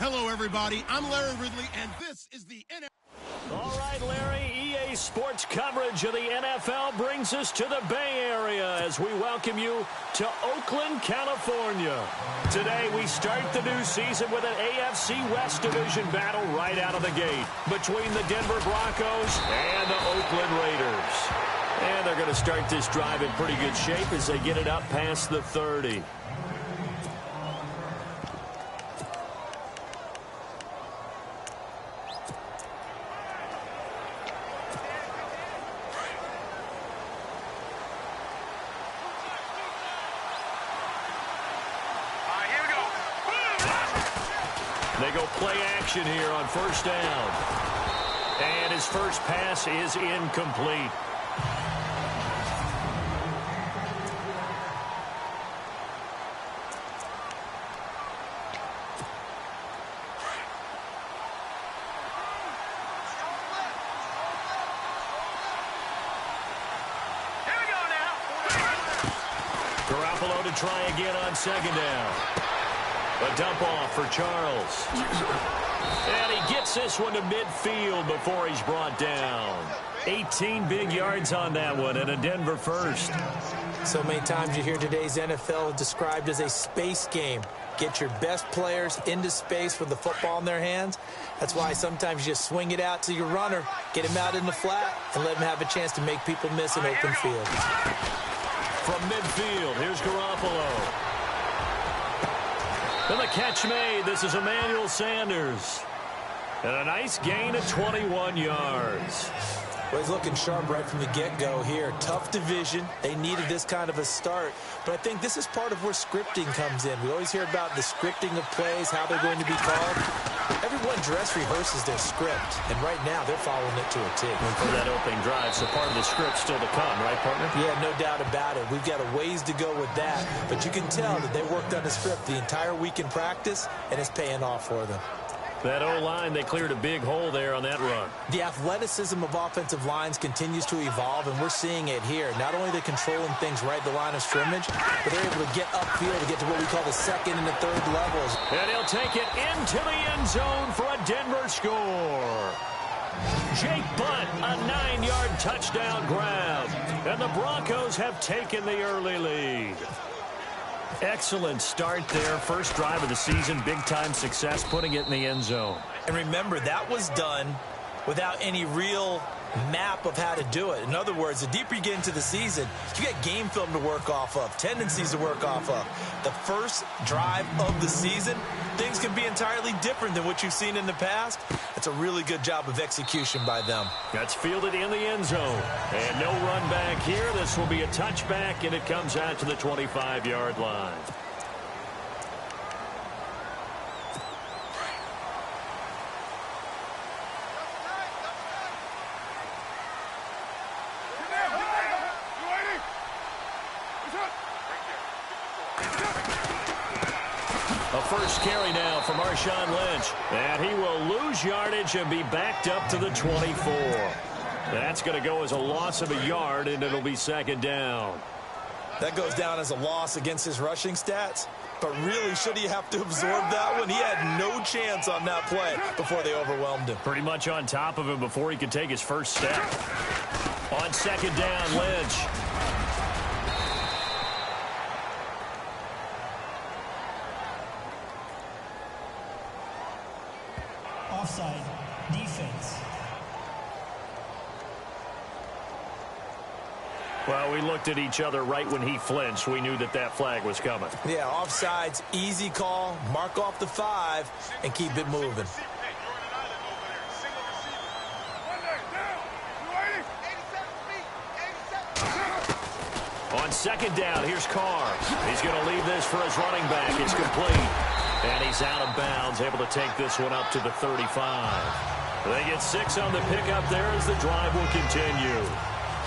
Hello, everybody. I'm Larry Ridley, and this is the NFL. All right, Larry, EA Sports coverage of the NFL brings us to the Bay Area as we welcome you to Oakland, California. Today, we start the new season with an AFC West Division battle right out of the gate between the Denver Broncos and the Oakland Raiders. And they're going to start this drive in pretty good shape as they get it up past the 30. They go play action here on first down. And his first pass is incomplete. Here we go now. Garoppolo to try again on second down. A dump off for Charles. And he gets this one to midfield before he's brought down. 18 big yards on that one and a Denver first. So many times you hear today's NFL described as a space game. Get your best players into space with the football in their hands. That's why sometimes you just swing it out to your runner, get him out in the flat, and let him have a chance to make people miss an open field. From midfield, here's Garoppolo. And the catch made. This is Emmanuel Sanders. And a nice gain of 21 yards. Well, he's looking sharp right from the get-go here. Tough division. They needed this kind of a start. But I think this is part of where scripting comes in. We always hear about the scripting of plays, how they're going to be called. Everyone dress rehearses their script, and right now they're following it to a T. And for that opening drive, so part of the script still to come, right, partner? Yeah, no doubt about it. We've got a ways to go with that, but you can tell that they worked on the script the entire week in practice, and it's paying off for them. That O-line, they cleared a big hole there on that run. The athleticism of offensive lines continues to evolve, and we're seeing it here. Not only are they controlling things right at the line of scrimmage, but they're able to get upfield to get to what we call the second and the third levels. And he'll take it into the end zone for a Denver score. Jake Butt, a 9-yard touchdown grab. And the Broncos have taken the early lead. Excellent start there. First drive of the season. Big-time success putting it in the end zone. And remember, that was done without any real map of how to do it. In other words, the deeper you get into the season, you got game film to work off of, tendencies to work off of. The first drive of the season, things can be entirely different than what you've seen in the past. It's a really good job of execution by them. That's fielded in the end zone. And no run back here. This will be a touchback, and it comes out to the 25-yard line. A first carry now from Marshawn Lynch. And he will lose yardage and be backed up to the 24. That's going to go as a loss of a yard, and it'll be second down. That goes down as a loss against his rushing stats. But really, should he have to absorb that one? He had no chance on that play before they overwhelmed him. Pretty much on top of him before he could take his first step. On second down, Lynch. Offside, defense. Well, we looked at each other right when he flinched. We knew that that flag was coming. Yeah, offsides, easy call, mark off the 5, and keep it moving. On second down, here's Carr. He's going to leave this for his running back. It's complete. And he's out of bounds, able to take this one up to the 35. They get 6 on the pickup there as the drive will continue.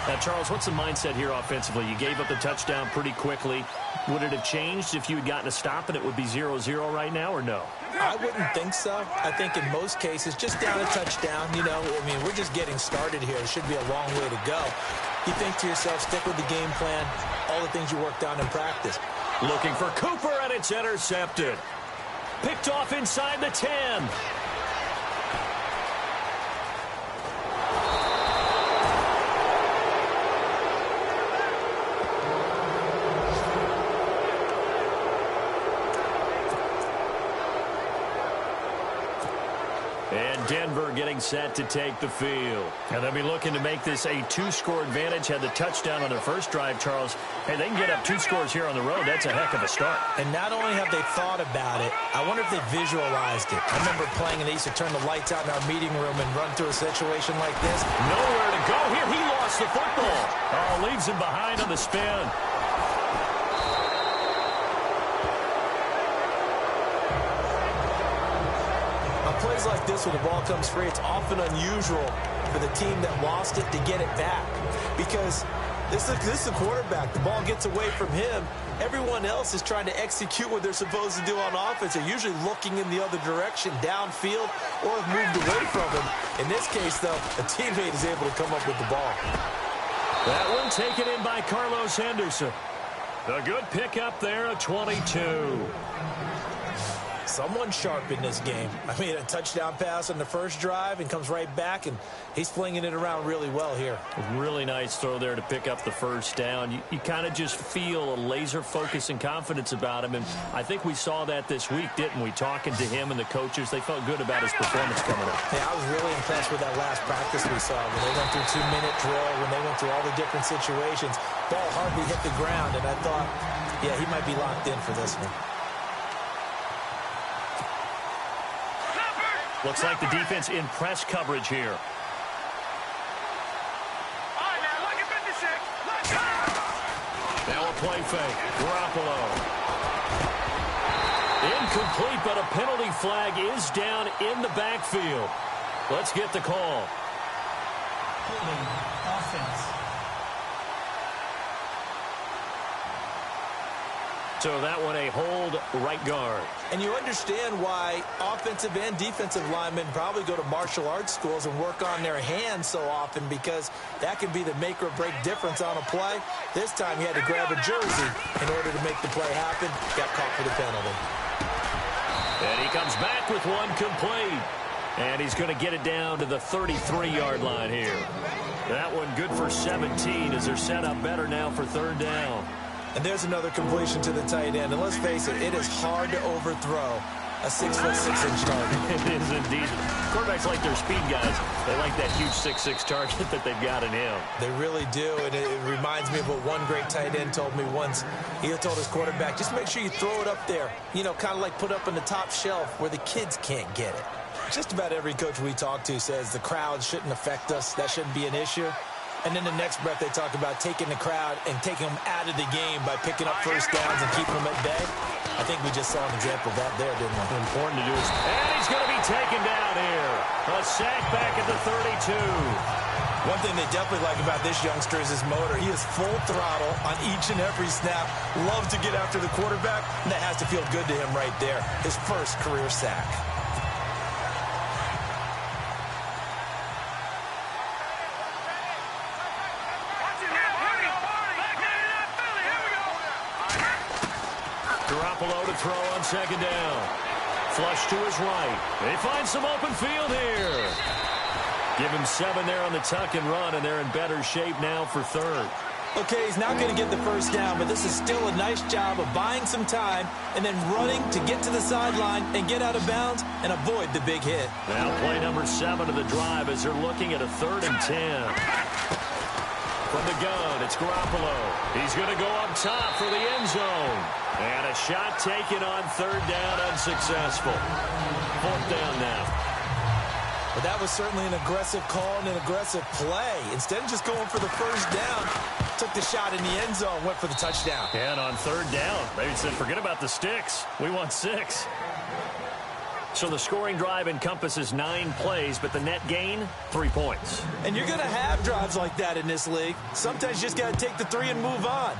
Now, Charles, what's the mindset here offensively? You gave up the touchdown pretty quickly. Would it have changed if you had gotten a stop and it would be 0-0 right now, or no? I wouldn't think so. I think in most cases, just down a touchdown, you know, I mean, we're just getting started here. It should be a long way to go. You think to yourself, stick with the game plan, all the things you worked on in practice. Looking for Cooper, and it's intercepted. Picked off inside the 10. And Denver getting set to take the field. And they'll be looking to make this a 2-score advantage. Had the touchdown on their first drive, Charles. Hey, they can get up 2 scores here on the road. That's a heck of a start. And not only have they thought about it, I wonder if they visualized it. I remember playing, and they used to turn the lights out in our meeting room and run through a situation like this. Nowhere to go here. He lost the football. Oh, leaves him behind on the spin. Plays like this where the ball comes free, it's often unusual for the team that lost it to get it back, because this is a quarterback. The ball gets away from him. Everyone else is trying to execute what they're supposed to do on offense. They're usually looking in the other direction, downfield, or have moved away from him. In this case, though, a teammate is able to come up with the ball. That one taken in by Carlos Henderson. A good pickup there, a 22. Someone sharp in this game. I mean, a touchdown pass on the first drive and comes right back, and he's flinging it around really well here. A really nice throw there to pick up the first down. You kind of just feel a laser focus and confidence about him, and I think we saw that this week, didn't we? Talking to him and the coaches, they felt good about his performance coming up. Yeah, I was really impressed with that last practice we saw when they went through 2-minute drill, when they went through all the different situations. Ball hardly hit the ground, and I thought, yeah, he might be locked in for this one. Looks like the defense in press coverage here. All right, now look at 56. Let's go. Now a play fake. Garoppolo. Incomplete, but a penalty flag is down in the backfield. Let's get the call. Holding offense. So that one a hold right guard. And you understand why offensive and defensive linemen probably go to martial arts schools and work on their hands so often, because that can be the make or break difference on a play. This time he had to grab a jersey in order to make the play happen. Got caught for the penalty. And he comes back with one complete. And he's going to get it down to the 33-yard line here. That one good for 17 as they're set up better now for third down. And there's another completion to the tight end. And let's face it, it is hard to overthrow a 6'6" target. It is indeed. Quarterbacks like their speed guys. They like that huge 6'6" target that they've got in him. They really do. And it reminds me of what one great tight end told me once. He told his quarterback, just make sure you throw it up there. You know, kind of like put up on the top shelf where the kids can't get it. Just about every coach we talk to says the crowd shouldn't affect us. That shouldn't be an issue. And then the next breath they talk about taking the crowd and taking them out of the game by picking up first downs and keeping them at bay. I think we just saw an example of that there, didn't we? Important to do. And he's going to be taken down here. A sack back at the 32. One thing they definitely like about this youngster is his motor. He is full throttle on each and every snap. Loves to get after the quarterback, and that has to feel good to him right there. His first career sack. Garoppolo to throw on second down. Flush to his right. They find some open field here. Give him 7 there on the tuck and run, and they're in better shape now for third. Okay, he's not going to get the first down, but this is still a nice job of buying some time and then running to get to the sideline and get out of bounds and avoid the big hit. Now play number 7 of the drive as they're looking at a 3rd and 10. From the gun, it's Garoppolo. He's going to go up top for the end zone. And a shot taken on 3rd down, unsuccessful. 4th down now. But that was certainly an aggressive call and an aggressive play. Instead of just going for the first down, took the shot in the end zone, went for the touchdown. And on 3rd down, they said, forget about the sticks. We want 6. So the scoring drive encompasses 9 plays, but the net gain, 3 points. And you're going to have drives like that in this league. Sometimes you just got to take the 3 and move on.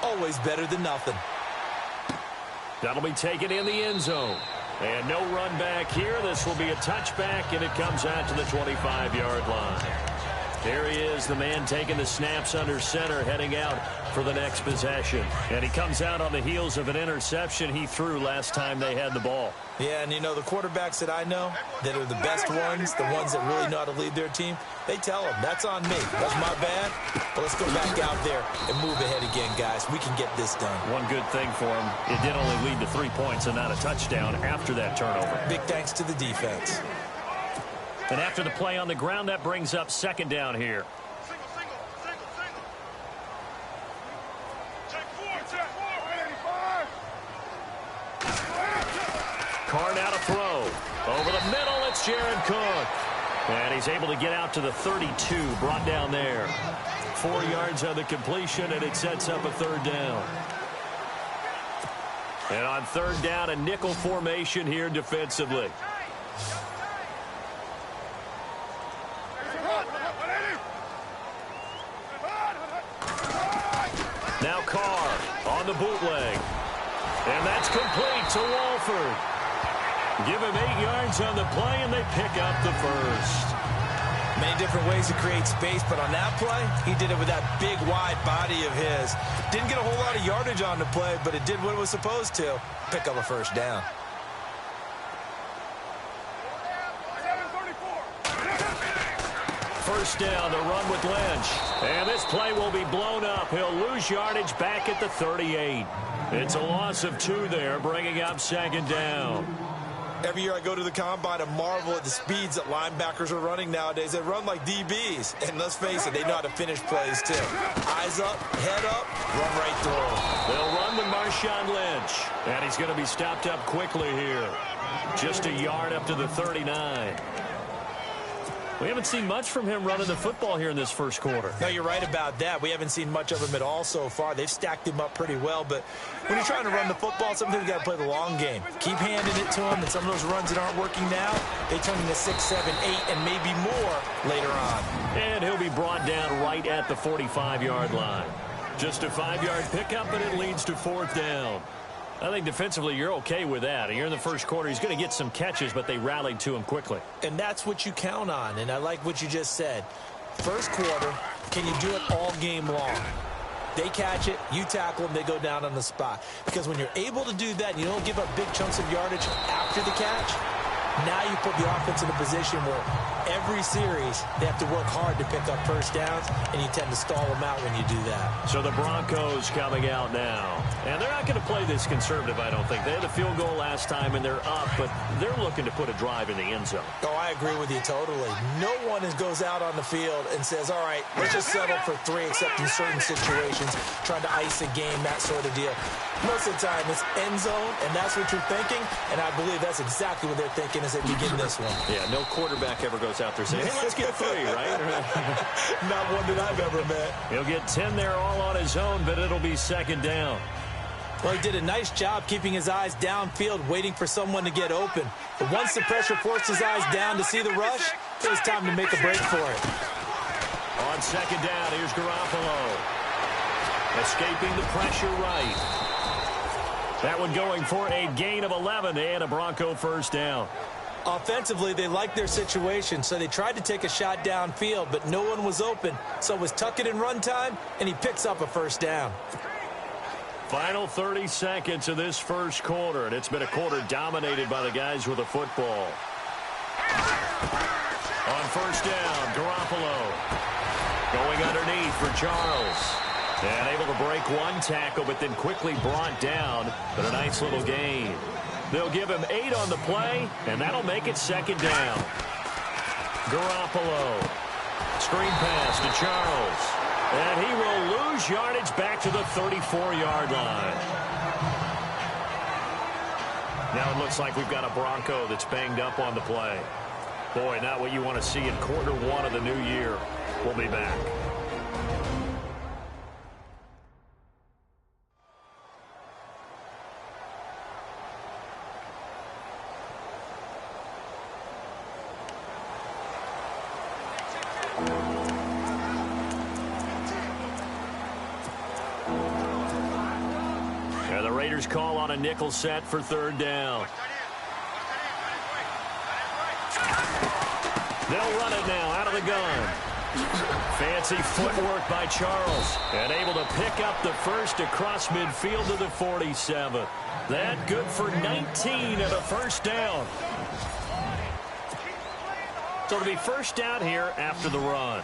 Always better than nothing. That'll be taken in the end zone. And no run back here. This will be a touchback, and it comes out to the 25-yard line. Here he is, the man taking the snaps under center, heading out for the next possession. And he comes out on the heels of an interception he threw last time they had the ball. Yeah, and you know, the quarterbacks that I know that are the best ones, the ones that really know how to lead their team, they tell them, that's on me. That's my bad. But let's go back out there and move ahead again, guys. We can get this done. One good thing for him, it did only lead to 3 points and not a touchdown after that turnover. Big thanks to the defense. And after the play on the ground, that brings up second down here. Single. Check four. 85. Carr now to throw. Over the middle, it's Jared Cook. And he's able to get out to the 32, brought down there. 4 yards on the completion, and it sets up a third down. And on third down, a nickel formation here defensively. Now Carr on the bootleg. And that's complete to Walford. Give him 8 yards on the play, and they pick up the first. Many different ways to create space, but on that play, he did it with that big, wide body of his. Didn't get a whole lot of yardage on the play, but it did what it was supposed to. Pick up a first down. First down, the run with Lynch. And this play will be blown up. He'll lose yardage back at the 38. It's a loss of 2 there, bringing up second down. Every year I go to the combine and marvel at the speeds that linebackers are running nowadays. They run like DBs. And let's face it, they know how to finish plays too. Eyes up, head up, run right through them. They'll run with Marshawn Lynch. And he's going to be stopped up quickly here. Just a yard up to the 39. We haven't seen much from him running the football here in this first quarter. No, you're right about that. We haven't seen much of him at all so far. They've stacked him up pretty well, but when you're trying to run the football, sometimes you got to play the long game. Keep handing it to him, and some of those runs that aren't working now, they turn into 6, 7, 8, and maybe more later on. And he'll be brought down right at the 45-yard line. Just a 5-yard pickup, but it leads to fourth down. I think defensively you're okay with that. You're in the first quarter. He's going to get some catches, but they rallied to him quickly. And that's what you count on, and I like what you just said. First quarter, can you do it all game long? They catch it, you tackle them, they go down on the spot. Because when you're able to do that and you don't give up big chunks of yardage after the catch, now you put the offense in a position where every series they have to work hard to pick up first downs, and you tend to stall them out when you do that. So the Broncos coming out now. And they're not going to play this conservative, I don't think. They had a field goal last time, and they're up, but they're looking to put a drive in the end zone. Oh, I agree with you totally. No one goes out on the field and says, all right, let's just settle for 3, except in certain situations, trying to ice a game, that sort of deal. Most of the time, it's end zone, and that's what you're thinking, and I believe that's exactly what they're thinking as they begin this one. Yeah, no quarterback ever goes out there saying, hey, let's get 3, right? Not one that I've ever met. He'll get 10 there all on his own, but it'll be second down. Well, he did a nice job keeping his eyes downfield, waiting for someone to get open. But once the pressure forced his eyes down to see the rush, it was time to make a break for it. On second down, here's Garoppolo. Escaping the pressure right. That one going for a gain of 11 and a Bronco first down. Offensively, they liked their situation, so they tried to take a shot downfield, but no one was open. So it was tuck it in run time, and he picks up a first down. Final 30 seconds of this first quarter, and it's been a quarter dominated by the guys with the football. On first down, Garoppolo going underneath for Charles. And able to break one tackle, but then quickly brought down. But a nice little gain. They'll give him 8 on the play, and that'll make it second down. Garoppolo. Screen pass to Charles. And he will lose yardage back to the 34-yard line. Now it looks like we've got a Bronco that's banged up on the play. Boy, not what you want to see in quarter 1 of the new year. We'll be back. The Raiders call on a nickel set for third down. They'll run it now out of the gun. Fancy footwork by Charles. And able to pick up the first across midfield to the 47. That good for 19 and a first down. So it'll be first down here after the run.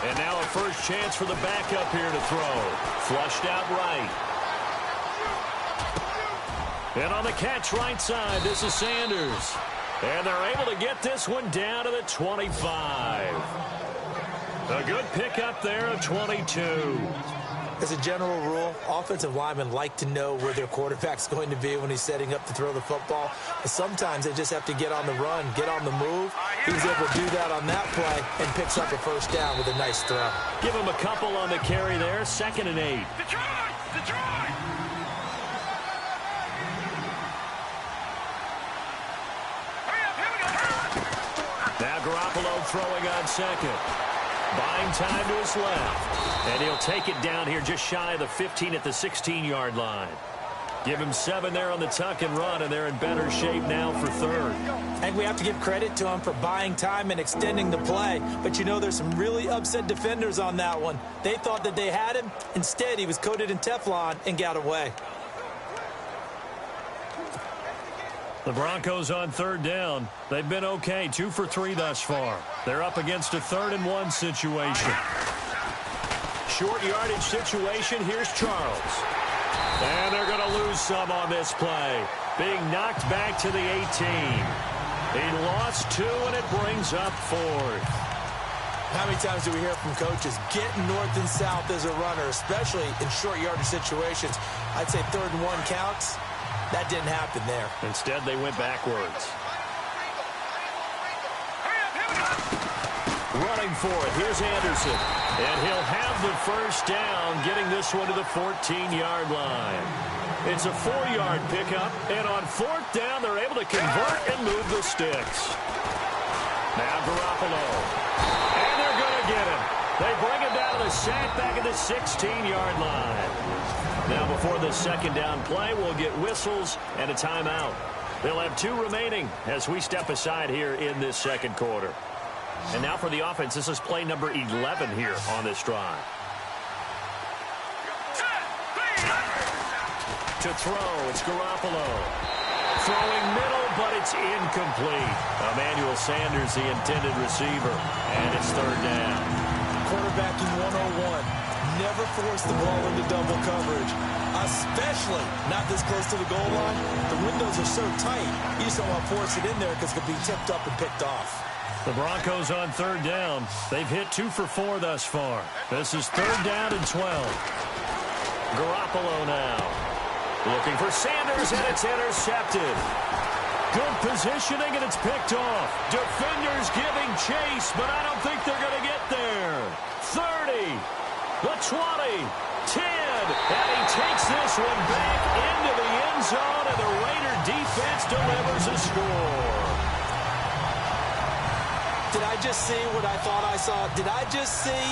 And now a first chance for the backup here to throw. Flushed out right. And on the catch right side, this is Sanders. And they're able to get this one down to the 25. A good pickup there of 22. As a general rule, offensive linemen like to know where their quarterback's going to be when he's setting up to throw the football. But sometimes they just have to get on the run, get on the move. He was able to do that on that play and picks up a first down with a nice throw. Give him a couple on the carry there. 2nd and 8. Detroit! Now Garoppolo throwing on second. Buying time to his left. And he'll take it down here just shy of the 15 at the 16-yard line. Give him 7 there on the tuck and run, and they're in better shape now for 3rd. I think we have to give credit to him for buying time and extending the play. But, you know, there's some really upset defenders on that one. They thought that they had him. Instead, he was coated in Teflon and got away. The Broncos on 3rd down. They've been okay, 2 for 3 thus far. They're up against a 3rd and 1 situation. Short yardage situation. Here's Charles. And they're going to lose some on this play. Being knocked back to the 18. He lost 2, and it brings up 4th. How many times do we hear from coaches getting north and south as a runner, especially in short yardage situations? I'd say 3rd and 1 counts. That didn't happen there. Instead, they went backwards. Running for it. Here's Anderson. And he'll have the first down, getting this one to the 14-yard line. It's a 4-yard pickup, and on 4th down, they're able to convert and move the sticks. Now Garoppolo. And they're going to get him. They bring him down to the sack back at the 16-yard line. Now before the 2nd down play, we'll get whistles and a timeout. They'll have 2 remaining as we step aside here in this 2nd quarter. And now for the offense, this is play number 11 here on this drive. To throw, it's Garoppolo. Throwing middle, but it's incomplete. Emmanuel Sanders, the intended receiver. And it's 3rd down. Quarterbacking 101. Never force the ball into double coverage, especially not this close to the goal line. The windows are so tight, you just don't want to force it in there because it could be tipped up and picked off. The Broncos on 3rd down. They've hit 2 for 4 thus far. This is 3rd down and 12. Garoppolo now. Looking for Sanders, and it's intercepted. Good positioning, and it's picked off. Defenders giving chase, but I don't think they're going to get there. 30. The 20, 10, and he takes this one back into the end zone, and the Raider defense delivers a score. Did I just see what I thought I saw? Did I just see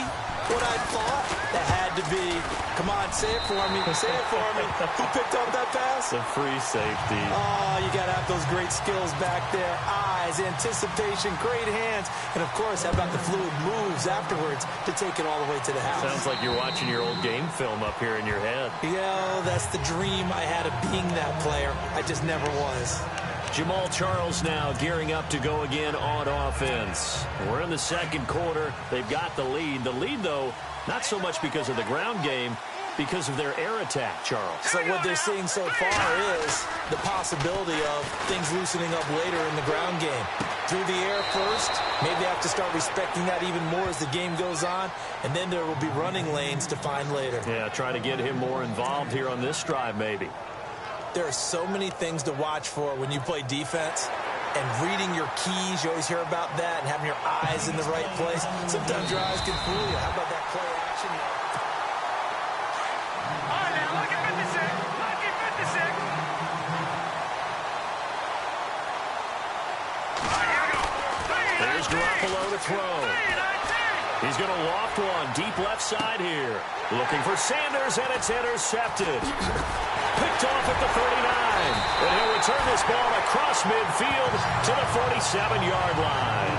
what I thought? That had to be. Come on, say it for me. Say it for me. Who picked up that pass? The free safety. Oh, you got to have those great skills back there. Eyes, anticipation, great hands. And, of course, how about the fluid moves afterwards to take it all the way to the house? Sounds like you're watching your old game film up here in your head. Yeah, that's the dream I had of being that player. I just never was. Jamal Charles now gearing up to go again on offense. We're in the 2nd quarter. They've got the lead. The lead, though, not so much because of the ground game, because of their air attack, Charles. So what they're seeing so far is the possibility of things loosening up later in the ground game. Through the air first, maybe they have to start respecting that even more as the game goes on, and then there will be running lanes to find later. Yeah, try to get him more involved here on this drive, maybe. There are so many things to watch for when you play defense, and reading your keys, you always hear about that, and having your eyes in the right place. Sometimes your eyes can fool you. How about that play action? All right, now, look at 56. Look at 56. All right, here we go. There's Garoppolo to throw. He's going to loft one deep left side here. Looking for Sanders, and it's intercepted. Picked off at the 39. And he'll return this ball across midfield to the 47-yard line.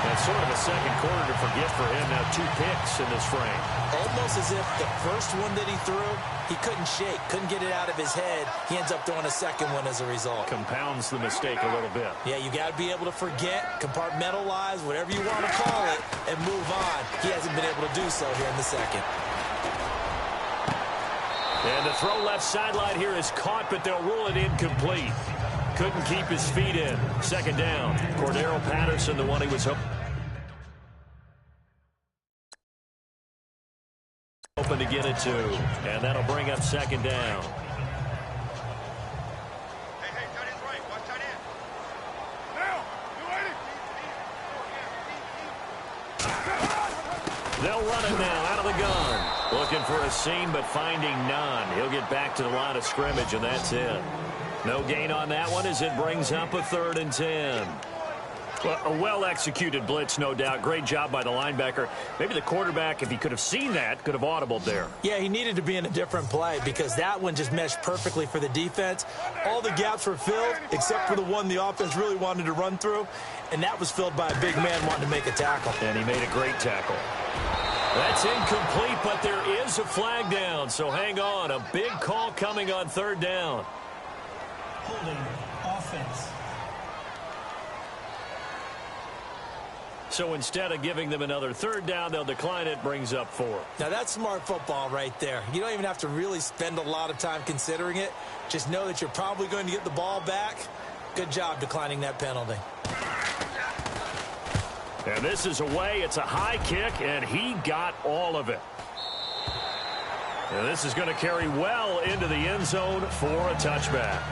That's sort of a second quarter to forget for him. Now 2 picks in this frame. Almost as if the first one that he threw, he couldn't shake, couldn't get it out of his head. He ends up throwing a second one as a result. Compounds the mistake a little bit. Yeah, you got to be able to forget, compartmentalize, whatever you want to call it, and move on. He hasn't been able to do so here in the second. And the throw left sideline here is caught, but they'll rule it incomplete. Couldn't keep his feet in. Second down. Cordero Patterson, the one he was hoping to get it to. And that'll bring up second down. Hey, tight end's right. Watch tight end. Now, you ready? They'll run it now out of the gun. Looking for a seam, but finding none. He'll get back to the line of scrimmage, and that's it. No gain on that one as it brings up a 3rd and 10. Well, a well-executed blitz, no doubt. Great job by the linebacker. Maybe the quarterback, if he could have seen that, could have audibled there. Yeah, he needed to be in a different play because that one just meshed perfectly for the defense. All the gaps were filled except for the one the offense really wanted to run through, and that was filled by a big man wanting to make a tackle. And he made a great tackle. That's incomplete, but there is a flag down, so hang on. A big call coming on 3rd down. Holding offense. So instead of giving them another 3rd down, they'll decline it, brings up 4. Now, that's smart football right there. You don't even have to really spend a lot of time considering it. Just know that you're probably going to get the ball back. Good job declining that penalty. And this is away. It's a high kick, and he got all of it. And this is going to carry well into the end zone for a touchback.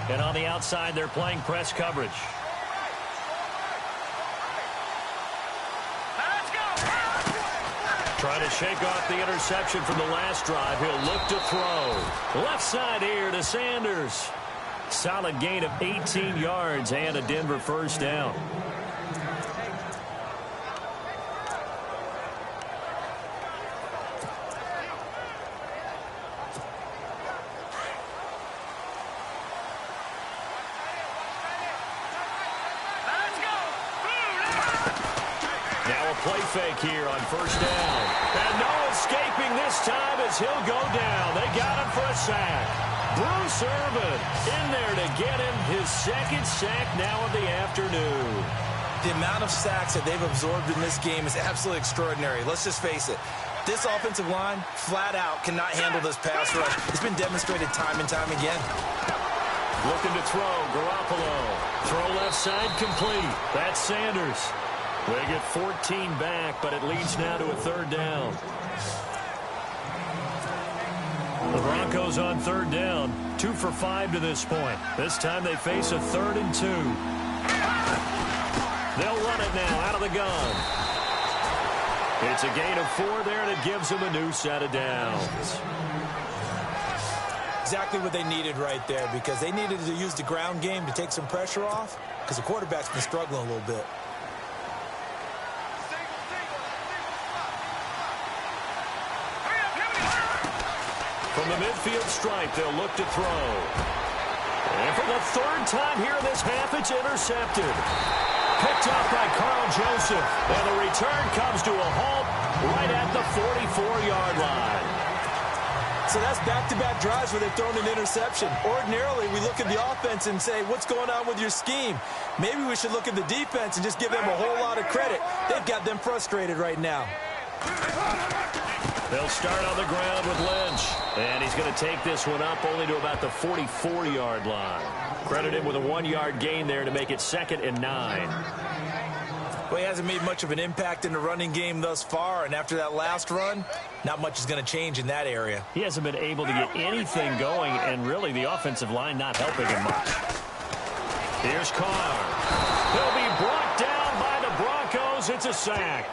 And on the outside, they're playing press coverage. Trying to shake off the interception from the last drive. He'll look to throw. Left side here to Sanders. Solid gain of 18 yards and a Denver 1st down. Play fake here on 1st down. And no escaping this time as he'll go down. They got him for a sack. Bruce Irvin in there to get him his 2nd sack now of the afternoon. The amount of sacks that they've absorbed in this game is absolutely extraordinary. Let's just face it. This offensive line, flat out, cannot handle this pass rush. It's been demonstrated time and time again. Looking to throw. Garoppolo. Throw left side complete. That's Sanders. They get 14 back, but it leads now to a 3rd down. The Broncos on 3rd down. 2 for 5 to this point. This time they face a 3rd and 2. They'll run it now out of the gun. It's a gain of 4 there, and it gives them a new set of downs. Exactly what they needed right there, because they needed to use the ground game to take some pressure off, because the quarterback's been struggling a little bit. From the midfield stripe, they'll look to throw. And for the 3rd time here in this half, it's intercepted. Picked up by Carl Joseph. And the return comes to a halt right at the 44-yard line. So that's back-to-back drives where they've thrown an interception. Ordinarily, we look at the offense and say, what's going on with your scheme? Maybe we should look at the defense and just give them a whole lot of credit. They've got them frustrated right now. They'll start on the ground with Lynch. And he's going to take this one up only to about the 44-yard line. Credit him with a 1-yard gain there to make it 2nd and 9. Well, he hasn't made much of an impact in the running game thus far, and after that last run, not much is going to change in that area. He hasn't been able to get anything going, and really the offensive line not helping him much. Here's Carr. He'll be brought down by the Broncos. It's a sack.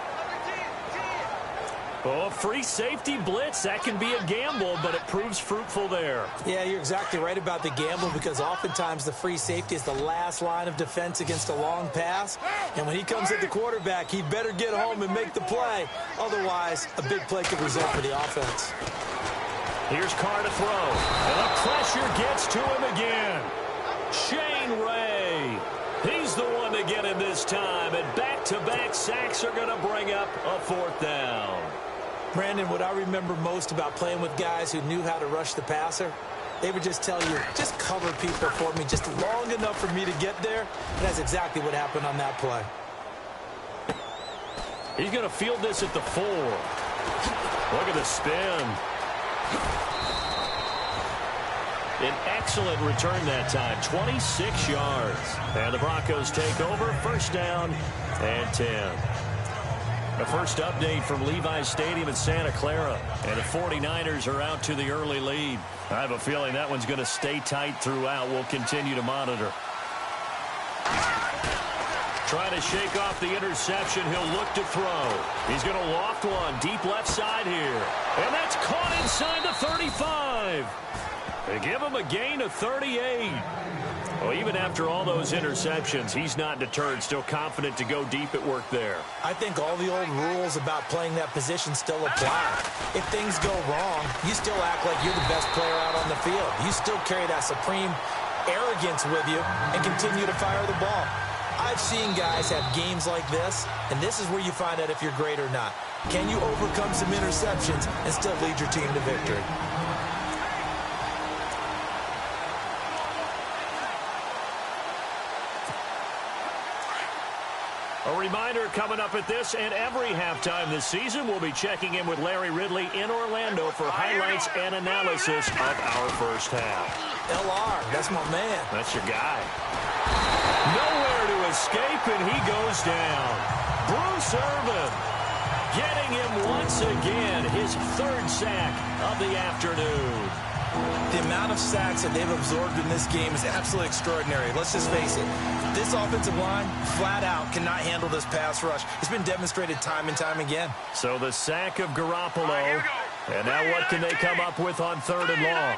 Oh, free safety blitz. That can be a gamble, but it proves fruitful there. Yeah, you're exactly right about the gamble because oftentimes the free safety is the last line of defense against a long pass. And when he comes at the quarterback, he better get home and make the play. Otherwise, a big play could result for the offense. Here's Carr to throw. And the pressure gets to him again. Shane Ray. He's the one to get him this time. And back-to-back sacks are going to bring up a 4th down. Brandon, what I remember most about playing with guys who knew how to rush the passer, they would just tell you, just cover people for me just long enough for me to get there. And that's exactly what happened on that play. He's going to field this at the 4. Look at the spin. An excellent return that time, 26 yards. And the Broncos take over, 1st down and 10. The first update from Levi's Stadium in Santa Clara. And the 49ers are out to the early lead. I have a feeling that one's going to stay tight throughout. We'll continue to monitor. Trying to shake off the interception. He'll look to throw. He's going to loft one deep left side here. And that's caught inside the 35. They give him a gain of 38. Well, even after all those interceptions, he's not deterred, still confident to go deep at work there. I think all the old rules about playing that position still apply. If things go wrong, you still act like you're the best player out on the field. You still carry that supreme arrogance with you and continue to fire the ball. I've seen guys have games like this, and this is where you find out if you're great or not. Can you overcome some interceptions and still lead your team to victory? A reminder coming up at this and every halftime this season, we'll be checking in with Larry Ridley in Orlando for highlights and analysis of our first half. LR, that's my man. That's your guy. Nowhere to escape, and he goes down. Bruce Irvin getting him once again, his 3rd sack of the afternoon. The amount of sacks that they've absorbed in this game is absolutely extraordinary. Let's just face it. This offensive line, flat out, cannot handle this pass rush. It's been demonstrated time and time again. So the sack of Garoppolo. And now what can they come up with on 3rd and long?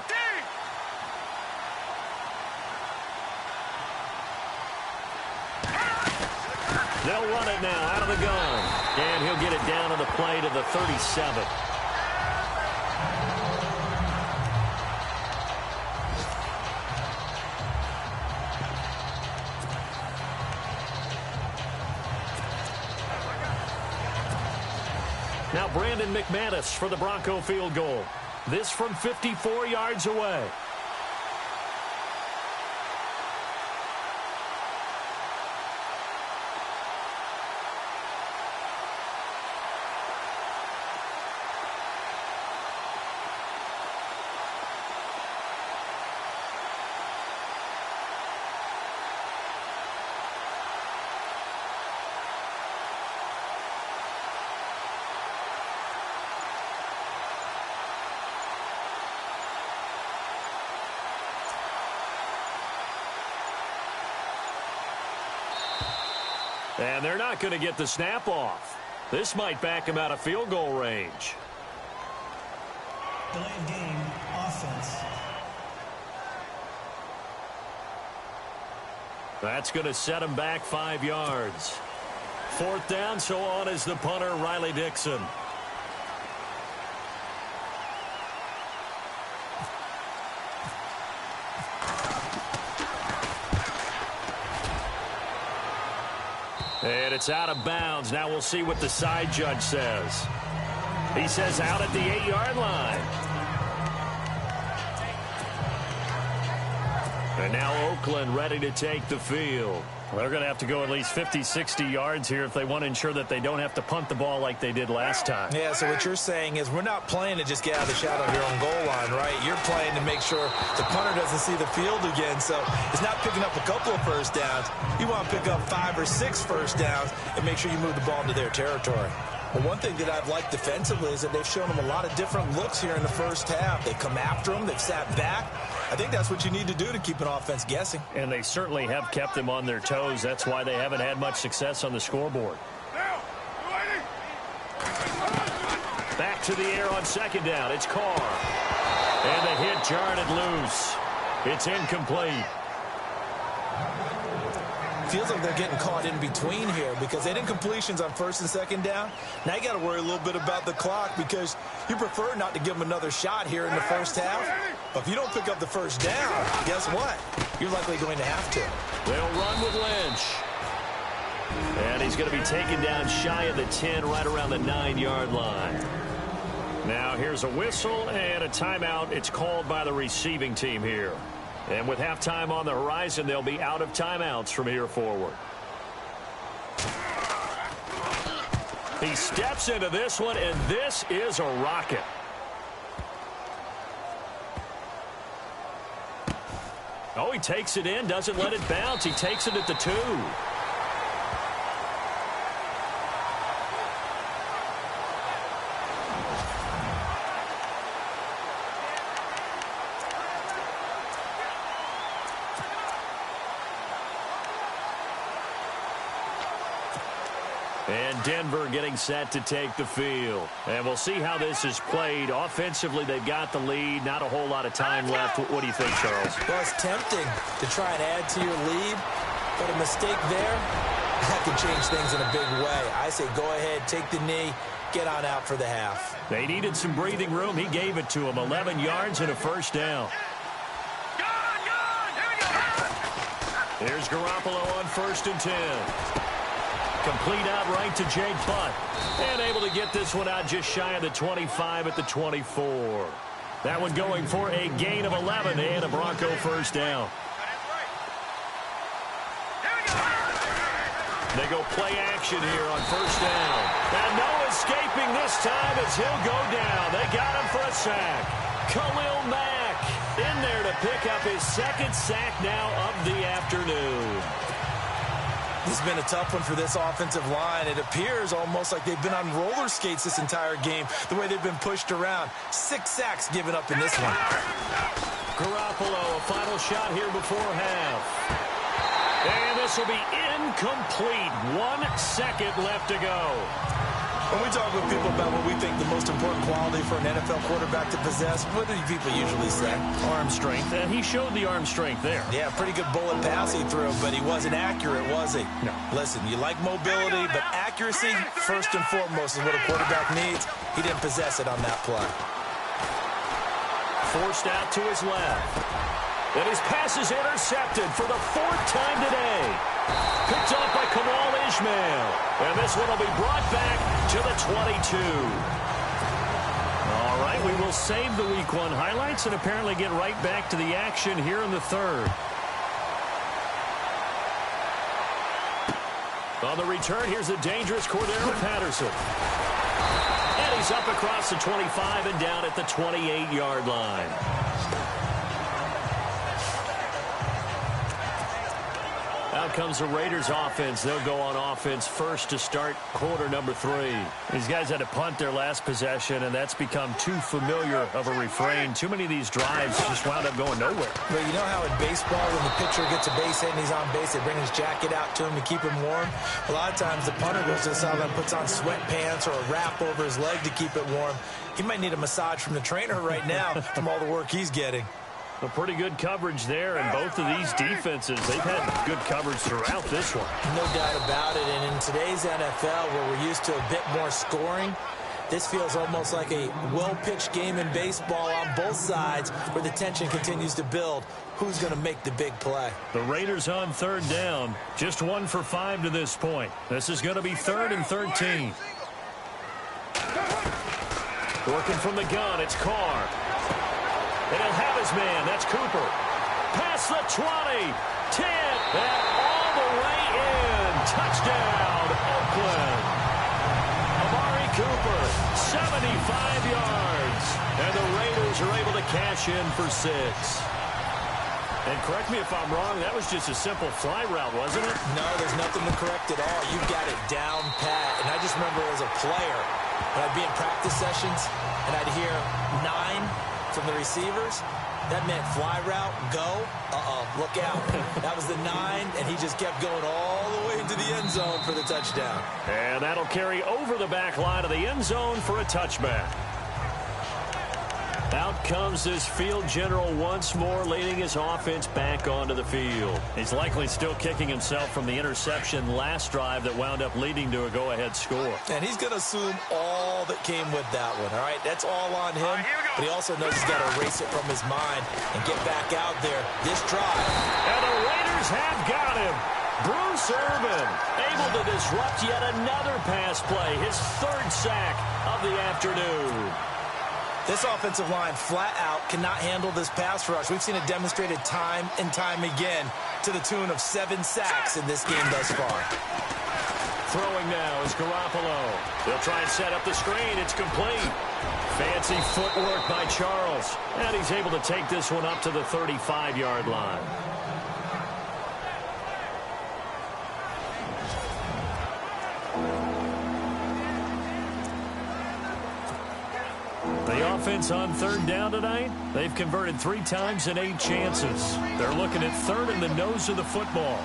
They'll run it now out of the gun. And he'll get it down on the play to the 37. Now Brandon McManus for the Bronco field goal. This from 54 yards away. And they're not going to get the snap off. This might back him out of field goal range. Delayed game, offense. That's going to set him back 5 yards. 4th down, so on is the punter, Riley Dixon. And it's out of bounds. Now we'll see what the side judge says. He says out at the 8-yard line. And now Oakland ready to take the field. They're going to have to go at least 50, 60 yards here if they want to ensure that they don't have to punt the ball like they did last time. Yeah, so what you're saying is we're not playing to just get out of the shadow of your own goal line, right? You're playing to make sure the punter doesn't see the field again. So it's not picking up a couple of first downs. You want to pick up 5 or 6 first downs and make sure you move the ball into their territory. Well, one thing that I've liked defensively is that they've shown them a lot of different looks here in the first half. They've come after them. They've sat back. I think that's what you need to do to keep an offense guessing. And they certainly have kept them on their toes. That's why they haven't had much success on the scoreboard. to the air on second down. It's Carr. And the hit jarred it loose. It's incomplete. Feels like they're getting caught in between here because they didn't completions on first and second down. Now you got to worry a little bit about the clock because you prefer not to give them another shot here in the first half. But if you don't pick up the first down, guess what? You're likely going to have to. They'll run with Lynch. And he's going to be taken down shy of the 10, right around the 9-yard line. Now here's a whistle and a timeout. It's called by the receiving team here. And with halftime on the horizon, they'll be out of timeouts from here forward. He steps into this one, and this is a rocket. Oh, he takes it in, doesn't let it bounce. He takes it at the 2. And Denver getting set to take the field. And we'll see how this is played. Offensively, they've got the lead. Not a whole lot of time left. What do you think, Charles? Well, it's tempting to try and add to your lead, but a mistake there, that can change things in a big way. I say go ahead, take the knee, get on out for the half. They needed some breathing room. He gave it to them. 11 yards and a first down. Here's Garoppolo on 1st and 10. Complete out right to Jake Butt. And able to get this one out just shy of the 25 at the 24. That one going for a gain of 11 and a Bronco first down. They go play action here on 1st down. And no escaping this time as he'll go down. They got him for a sack. Khalil Mack in there to pick up his 2nd sack now of the afternoon. This has been a tough one for this offensive line. It appears almost like they've been on roller skates this entire game, the way they've been pushed around. 6 sacks given up in this one. Garoppolo, a final shot here before half. And this will be incomplete. 1 second left to go. When we talk with people about what we think the most important quality for an NFL quarterback to possess, what do people usually say? Arm strength, and he showed the arm strength there. Yeah, pretty good bullet pass he threw, but he wasn't accurate, was he? No. Listen, you like mobility, but accuracy, first and foremost, is what a quarterback needs. He didn't possess it on that play. Forced out to his left. And his pass is intercepted for the 4th time today. Picked off by Kamal Ishmael. And this one will be brought back to the 22. All right, we will save the Week 1 highlights and apparently get right back to the action here in the 3rd. On the return, here's the dangerous Cordero Patterson. And he's up across the 25 and down at the 28-yard line. Out comes the Raiders offense. They'll go on offense first to start quarter number 3. These guys had to punt their last possession, and that's become too familiar of a refrain. Too many of these drives just wound up going nowhere. Well, you know how in baseball, when the pitcher gets a base hit and he's on base, they bring his jacket out to him to keep him warm? A lot of times the punter goes to the sideline, puts on sweatpants or a wrap over his leg to keep it warm. He might need a massage from the trainer right now from all the work he's getting. A pretty good coverage there, and both of these defenses, they've had good coverage throughout this one. No doubt about it, and in today's NFL, where we're used to a bit more scoring, this feels almost like a well-pitched game in baseball on both sides where the tension continues to build. Who's going to make the big play? The Raiders on 3rd down, just 1 for 5 to this point. This is going to be 3rd and 13. Working from the gun, it's Carr. And he'll have his man. That's Cooper. Past the 20. 10. And all the way in. Touchdown, Oakland. Amari Cooper, 75 yards. And the Raiders are able to cash in for 6. And correct me if I'm wrong, that was just a simple fly route, wasn't it? No, there's nothing to correct at all. You got it down pat. And I just remember as a player, when I'd be in practice sessions, and I'd hear 9 from the receivers, that meant fly route, go, look out. That was the 9, and he just kept going all the way into the end zone for the touchdown. And that'll carry over the back line of the end zone for a touchback. Out comes this field general once more, leading his offense back onto the field. He's likely still kicking himself from the interception last drive that wound up leading to a go-ahead score. And he's going to assume all that came with that one, all right? That's all on him, but he also knows he's got to erase it from his mind and get back out there this drive. And the Raiders have got him. Bruce Irvin able to disrupt yet another pass play, his third sack of the afternoon. This offensive line flat out cannot handle this pass rush. We've seen it demonstrated time and time again to the tune of 7 sacks in this game thus far. Throwing now is Garoppolo. They'll try and set up the screen. It's complete. Fancy footwork by Charles. And he's able to take this one up to the 35-yard line. The offense on third down tonight, they've converted 3 times in 8 chances. They're looking at third in the nose of the football.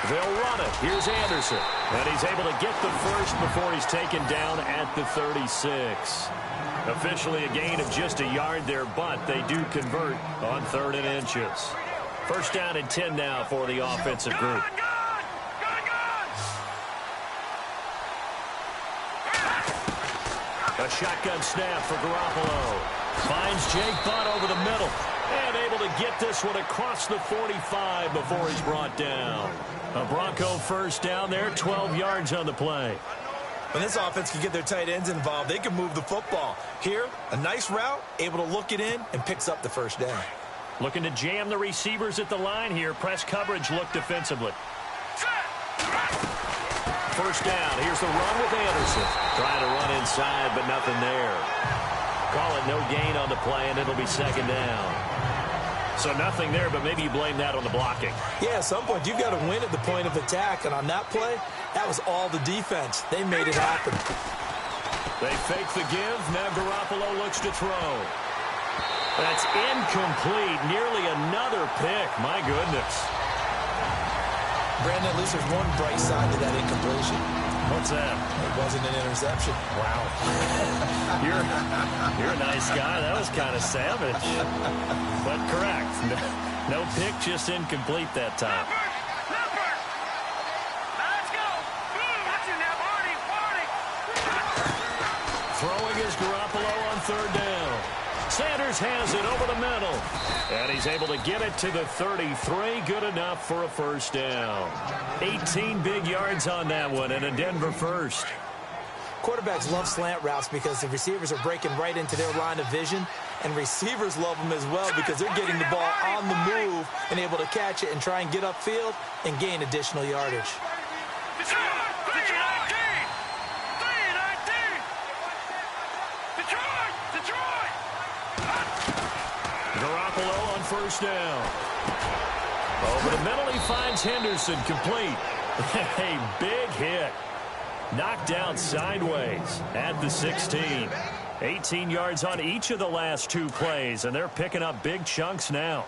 They'll run it. Here's Anderson. And he's able to get the first before he's taken down at the 36. Officially a gain of just a yard there, but they do convert on 3rd and inches. First down and 10 now for the offensive group. A shotgun snap for Garoppolo. Finds Jake Butt over the middle. And able to get this one across the 45 before he's brought down. A Bronco first down there, 12 yards on the play. When this offense can get their tight ends involved, they can move the football. Here, a nice route, able to look it in, and picks up the first down. Looking to jam the receivers at the line here. Press coverage look defensively. First down. Here's the run with Anderson. Trying to run inside, but nothing there. Call it no gain on the play, and it'll be second down. So nothing there, but maybe you blame that on the blocking. Yeah, at some point, you've got to win at the point of attack. And on that play, that was all the defense. They made it happen. They fake the give. Now Garoppolo looks to throw. That's incomplete. Nearly another pick. My goodness. Brandon, at least there's one bright side to that incompletion. What's that? It wasn't an interception. Wow. You're a nice guy. That was kind of savage. But correct. No pick, just incomplete that time. Let's go. Watching now, Barney. Throwing is Garoppolo on third down. Sanders has it over the middle. And he's able to get it to the 33. Good enough for a first down. 18 big yards on that one and a Denver first. Quarterbacks love slant routes because the receivers are breaking right into their line of vision. And receivers love them as well because they're getting the ball on the move and able to catch it and try and get upfield and gain additional yardage. Garoppolo on first down. Over the middle, he finds Henderson, complete. A big hit. Knocked down sideways at the 16. 18 yards on each of the last 2 plays, and they're picking up big chunks now.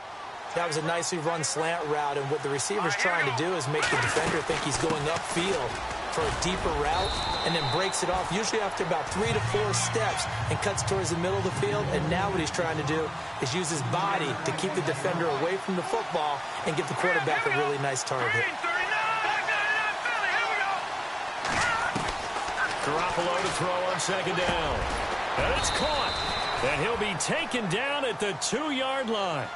That was a nicely run slant route, and what the receiver's trying to do is make the defender think he's going upfield for a deeper route, and then breaks it off, usually after about 3 to 4 steps, and cuts towards the middle of the field. And now what he's trying to do is use his body to keep the defender away from the football and get the quarterback a really nice target. Garoppolo to throw on second down. And it's caught. And he'll be taken down at the 2-yard line.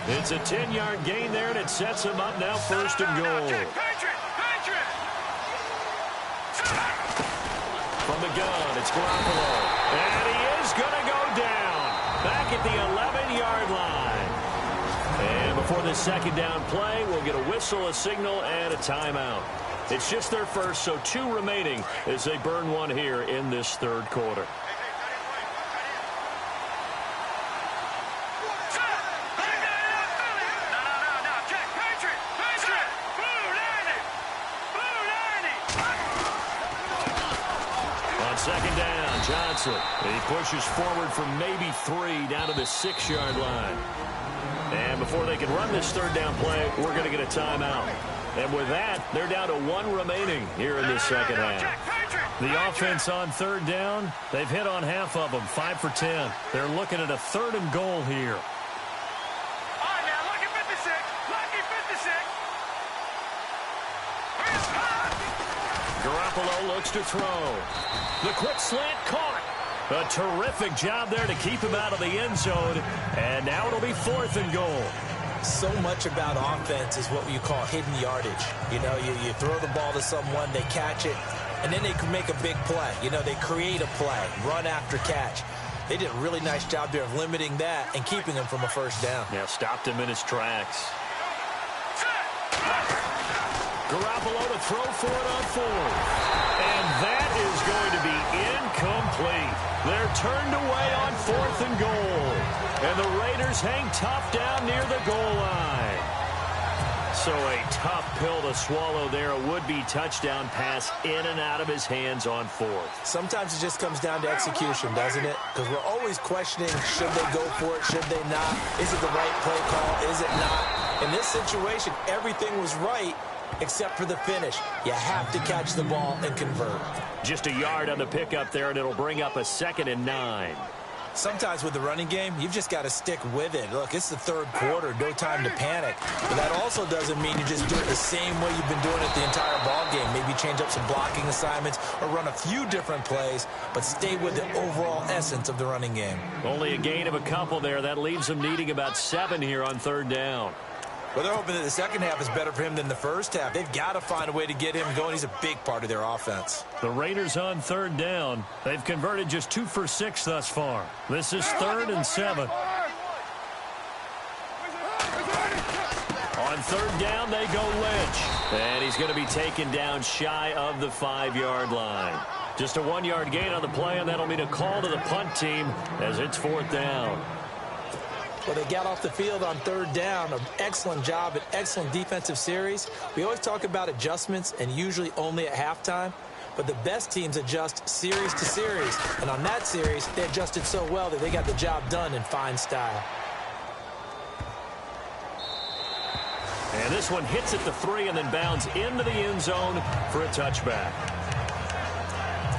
It's a 10-yard gain there, and it sets him up now first and goal. From the gun, it's Garoppolo. And he is going to go down. Back at the 11-yard line. And before the second down play, we'll get a whistle, a signal, and a timeout. It's just their first, so 2 remaining as they burn one here in this third quarter. On second down, Johnson. He pushes forward for maybe 3 down to the 6-yard line. And before they can run this third down play, we're going to get a timeout. And with that, they're down to 1 remaining here in this second half. The offense on third down, they've hit on half of them, 5 for 10. They're looking at a 3rd and goal here. All right, now, lucky 56. Lucky 56. Garoppolo looks to throw. The quick slant caught. A terrific job there to keep him out of the end zone. And now it'll be 4th and goal. So much about offense is what you call hidden yardage. You know, you throw the ball to someone, they catch it, and then they can make a big play. You know, they create a play, run after catch. They did a really nice job there of limiting that and keeping him from a first down. Yeah, stopped him in his tracks. Garoppolo to throw for it on 4th. And that is going to be incomplete. They're turned away on 4th and goal. And the Raiders hang tough down near the goal line. So a tough pill to swallow there. A would-be touchdown pass in and out of his hands on 4th. Sometimes it just comes down to execution, doesn't it? Because we're always questioning, should they go for it, should they not? Is it the right play call, is it not? In this situation, everything was right except for the finish. You have to catch the ball and convert. Just a yard on the pickup there, and it'll bring up a 2nd and 9. Sometimes with the running game, you've just got to stick with it. Look, it's the 3rd quarter, no time to panic. But that also doesn't mean you just do it the same way you've been doing it the entire ball game. Maybe change up some blocking assignments or run a few different plays, but stay with the overall essence of the running game. Only a gain of a couple there. That leaves them needing about 7 here on 3rd down. Well, they're hoping that the second half is better for him than the first half. They've got to find a way to get him going. He's a big part of their offense. The Raiders on 3rd down. They've converted just 2 for 6 thus far. This is 3rd and 7. On 3rd down, they go Lynch. And he's going to be taken down shy of the 5-yard line. Just a 1-yard gain on the play, and that'll mean a call to the punt team as it's 4th down. Well, they got off the field on 3rd down. An excellent job, an excellent defensive series. We always talk about adjustments, and usually only at halftime. But the best teams adjust series to series. And on that series, they adjusted so well that they got the job done in fine style. And this one hits at the 3 and then bounds into the end zone for a touchback.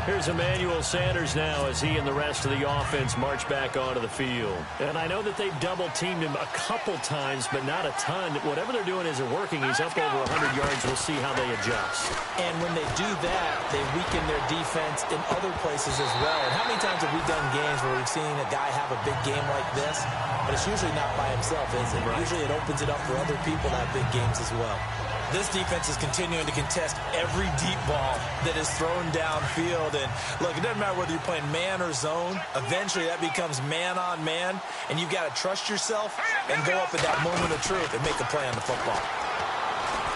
Here's Emmanuel Sanders now as he and the rest of the offense march back onto the field. And I know that they've double-teamed him a couple times, but not a ton. Whatever they're doing isn't working. He's up over 100 yards. We'll see how they adjust. And when they do that, they weaken their defense in other places as well. And how many times have we done games where we've seen a guy have a big game like this? But it's usually not by himself, is it? Right. Usually it opens it up for other people to have big games as well. This defense is continuing to contest every deep ball that is thrown downfield. And, look, it doesn't matter whether you're playing man or zone. Eventually, that becomes man-on-man, and you've got to trust yourself and go up at that moment of truth and make a play on the football.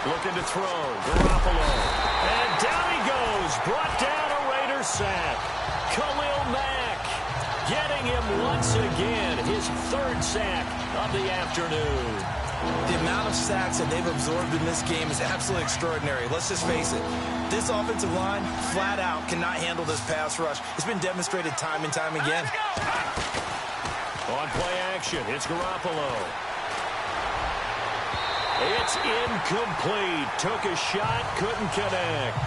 Looking to throw. Garoppolo. And down he goes. Brought down a Raiders sack. Khalil Mack getting him once again. His 3rd sack of the afternoon. The amount of sacks that they've absorbed in this game is absolutely extraordinary. Let's just face it. This offensive line, flat out, cannot handle this pass rush. It's been demonstrated time and time again. On play action, it's Garoppolo. It's incomplete. Took a shot, couldn't connect.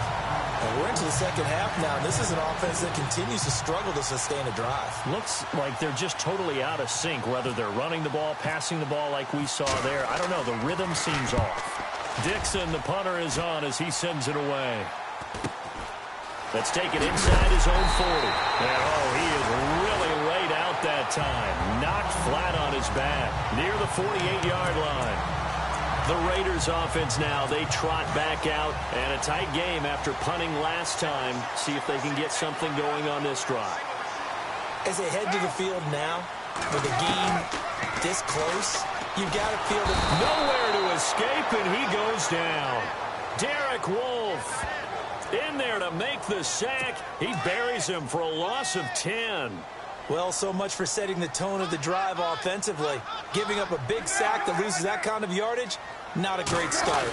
And we're into the second half now. This is an offense that continues to struggle to sustain a drive. Looks like they're just totally out of sync, whether they're running the ball, passing the ball like we saw there. I don't know. The rhythm seems off. Dixon, the punter, is on as he sends it away. Let's take it inside his own 40. And, oh, he is really laid out that time. Knocked flat on his back near the 48-yard line. The Raiders offense now, they trot back out, and a tight game after punting last time. See if they can get something going on this drive. As they head to the field now, with the game this close, you've got to feel that nowhere to escape, and he goes down. Derek Wolfe in there to make the sack. He buries him for a loss of 10. Well, so much for setting the tone of the drive offensively. Giving up a big sack that loses that kind of yardage, not a great start.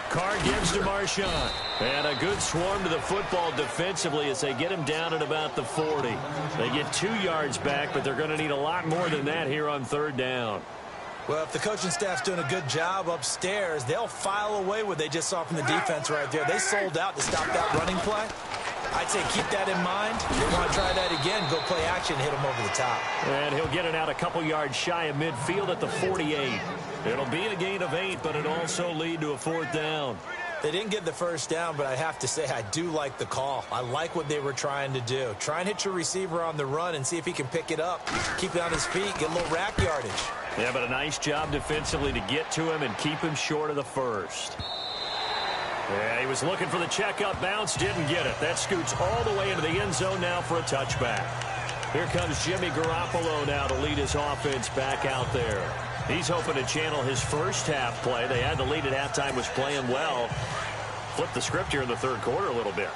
Carr gives to Marshawn. And a good swarm to the football defensively as they get him down at about the 40. They get 2 yards back, but they're going to need a lot more than that here on 3rd down. Well, if the coaching staff's doing a good job upstairs, they'll file away what they just saw from the defense right there. They sold out to stop that running play. I'd say keep that in mind. If you want to try that again, go play action, hit him over the top. And he'll get it out a couple yards shy of midfield at the 48. It'll be a gain of 8, but it'll also lead to a 4th down. They didn't get the first down, but I have to say I do like the call. I like what they were trying to do. Try and hit your receiver on the run and see if he can pick it up. Keep it on his feet, get a little rack yardage. Yeah, but a nice job defensively to get to him and keep him short of the first. Yeah, he was looking for the checkup bounce, didn't get it. That scoots all the way into the end zone now for a touchback. Here comes Jimmy Garoppolo now to lead his offense back out there. He's hoping to channel his first half play. They had the lead at halftime, was playing well. Flipped the script here in the third quarter a little bit.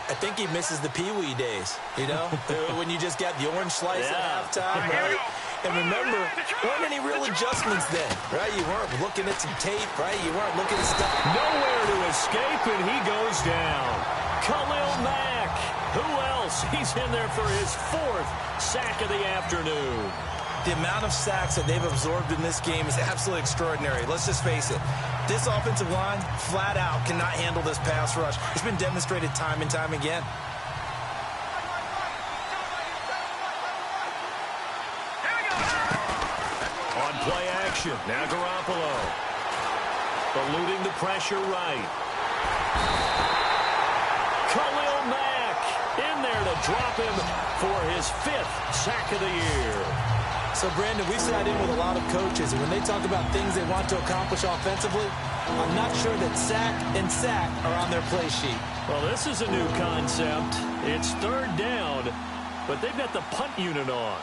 I think he misses the Pee-wee days, you know, when you just got the orange slice at halftime, right? And remember, there weren't any real adjustments then, right? You weren't looking at some tape, right? You weren't looking at stuff. Nowhere to escape, and he goes down. Khalil Mack. Who else? He's in there for his 4th sack of the afternoon. The amount of sacks that they've absorbed in this game is absolutely extraordinary. Let's just face it. This offensive line, flat out, cannot handle this pass rush. It's been demonstrated time and time again. On play action, now Garoppolo. Eluding the pressure right. Khalil Mack in there to drop him for his 5th sack of the year. So, Brandon, we've sat in with a lot of coaches, and when they talk about things they want to accomplish offensively, I'm not sure that sack and sack are on their play sheet. Well, this is a new concept. It's 3rd down, but they've got the punt unit on.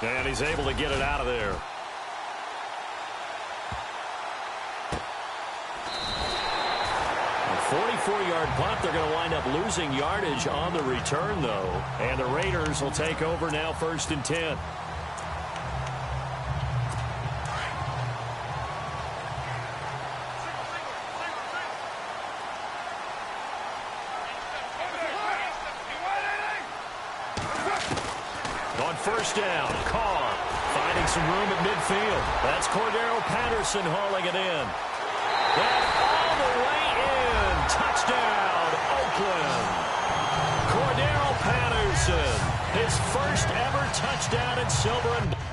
And he's able to get it out of there. A 44-yard punt. They're going to wind up losing yardage on the return, though. And the Raiders will take over now, 1st and 10. On 1st down, Carr finding some room at midfield. That's Cordero Patterson hauling it in. And all the way in. Touchdown, Oakland. Cordero Patterson, his first ever touchdown in silver and black.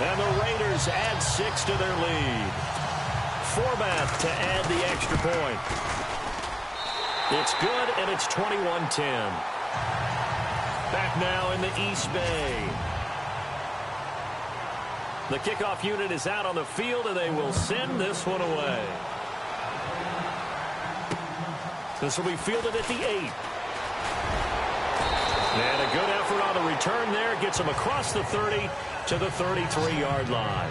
And the Raiders add 6 to their lead. Forbath to add the extra point. It's good, and it's 21-10. Back now in the East Bay. The kickoff unit is out on the field, and they will send this one away. This will be fielded at the 8. And a good effort on the return there. Gets him across the 30 to the 33-yard line.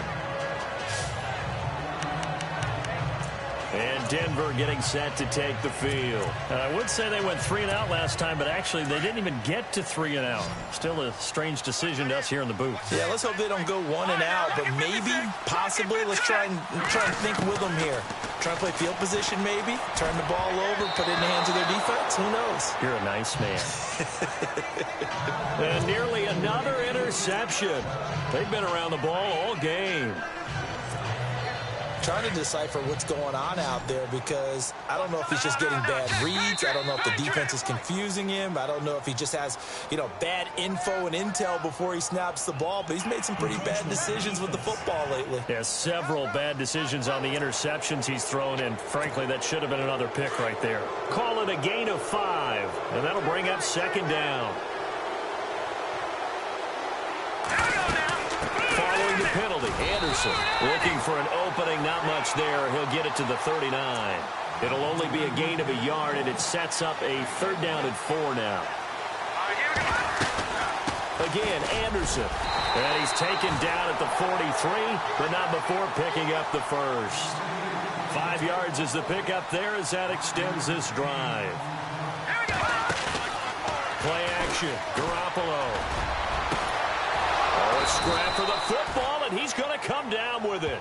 And Denver getting set to take the field. I would say they went 3 and out last time, but actually they didn't even get to 3 and out. Still a strange decision to us here in the booth. Yeah, let's hope they don't go 1 and out, but maybe, possibly, let's try and think with them here. Try and play field position maybe, turn the ball over, put it in the hands of their defense. Who knows? You're a nice man. And nearly another interception. They've been around the ball all game. Trying to decipher what's going on out there because I don't know if he's just getting bad reads. I don't know if the defense is confusing him. I don't know if he just has, bad info and intel before he snaps the ball. But he's made some pretty bad decisions with the football lately. Yeah, several bad decisions on the interceptions he's thrown, and frankly, that should have been another pick right there. Call it a gain of 5, and that'll bring up 2nd down. Following the penalty, Anderson looking for an opening, not much there. He'll get it to the 39. It'll only be a gain of a yard, and it sets up a 3rd down and 4 now. Again, Anderson. And he's taken down at the 43, but not before picking up the first. 5 yards is the pickup there as that extends this drive. Play action. Garoppolo. Oh, a scrap for the football, and he's going to come down with it.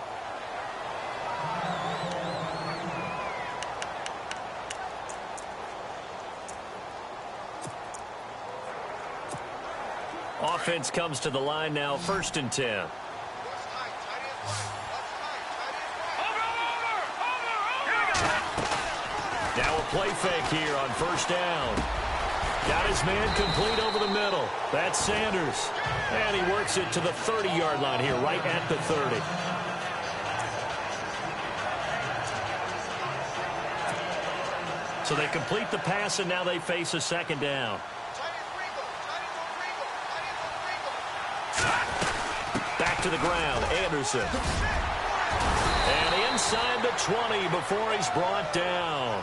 Offense comes to the line now, 1st and 10. Now a play fake here on 1st down. Got his man complete over the middle. That's Sanders. And he works it to the 30-yard line here, right at the 30. So they complete the pass, and now they face a 2nd down. Back to the ground, Anderson. And inside the 20 before he's brought down.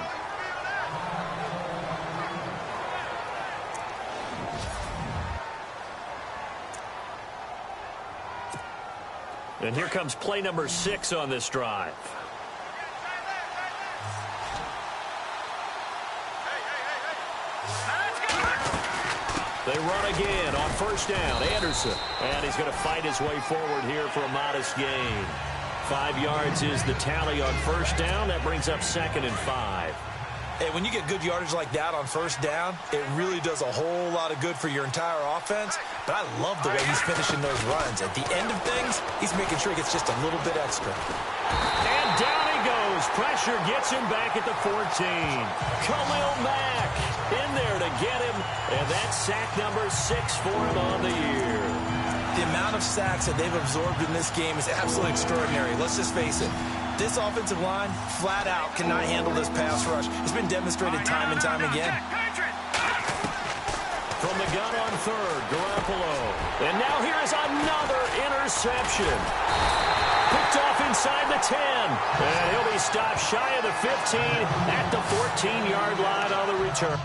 And here comes play number 6 on this drive. They run again on 1st down. Anderson. And he's going to fight his way forward here for a modest gain. 5 yards is the tally on 1st down. That brings up 2nd and 5. Hey, when you get good yardage like that on 1st down, it really does a whole lot of good for your entire offense. But I love the way he's finishing those runs. At the end of things, he's making sure he gets just a little bit extra. And down he goes. Pressure gets him back at the 14. Khalil Mack in there to get him. And that's sack number 6 for him on the year. The amount of sacks that they've absorbed in this game is absolutely extraordinary. Let's just face it. This offensive line, flat out, cannot handle this pass rush. It's been demonstrated time and time again. From the gun on 3rd, Garoppolo. And now here is another interception. Picked off inside the 10. And he'll be stopped shy of the 15 at the 14-yard line on the return.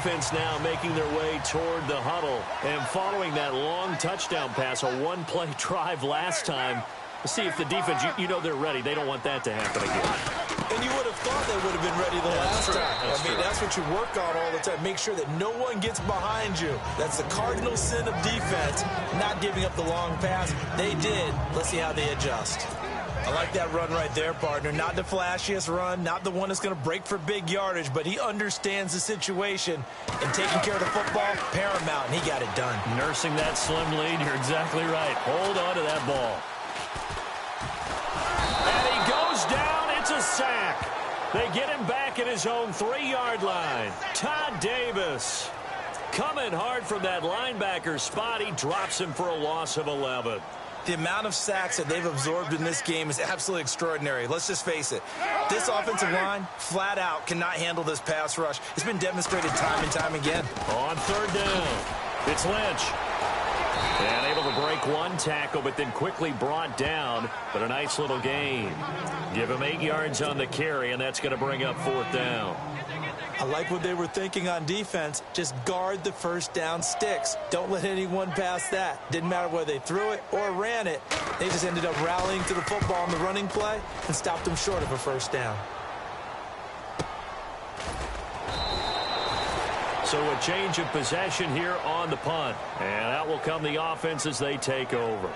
Offense now making their way toward the huddle. And following that long touchdown pass, a one-play drive last time, let's see if the defense, you know they're ready. They don't want that to happen again. And you would have thought they would have been ready the last time. That's what you work on all the time. Make sure that no one gets behind you. That's the cardinal sin of defense, not giving up the long pass. They did. Let's see how they adjust. I like that run right there, partner. Not the flashiest run, not the one that's going to break for big yardage, but he understands the situation, and taking care of the football, paramount, and he got it done. Nursing that slim lead, you're exactly right. Hold on to that ball. And he goes down. It's a sack. They get him back at his own 3-yard line. Todd Davis coming hard from that linebacker spot. He drops him for a loss of 11. The amount of sacks that they've absorbed in this game is absolutely extraordinary. Let's just face it. This offensive line, flat out, cannot handle this pass rush. It's been demonstrated time and time again. On 3rd down, it's Lynch. And able to break one tackle, but then quickly brought down. But a nice little gain. Give him 8 yards on the carry, and that's going to bring up 4th down. I like what they were thinking on defense. Just guard the 1st down sticks. Don't let anyone pass that. Didn't matter whether they threw it or ran it. They just ended up rallying to the football on the running play and stopped them short of a 1st down. So a change of possession here on the punt. And out will come the offense as they take over.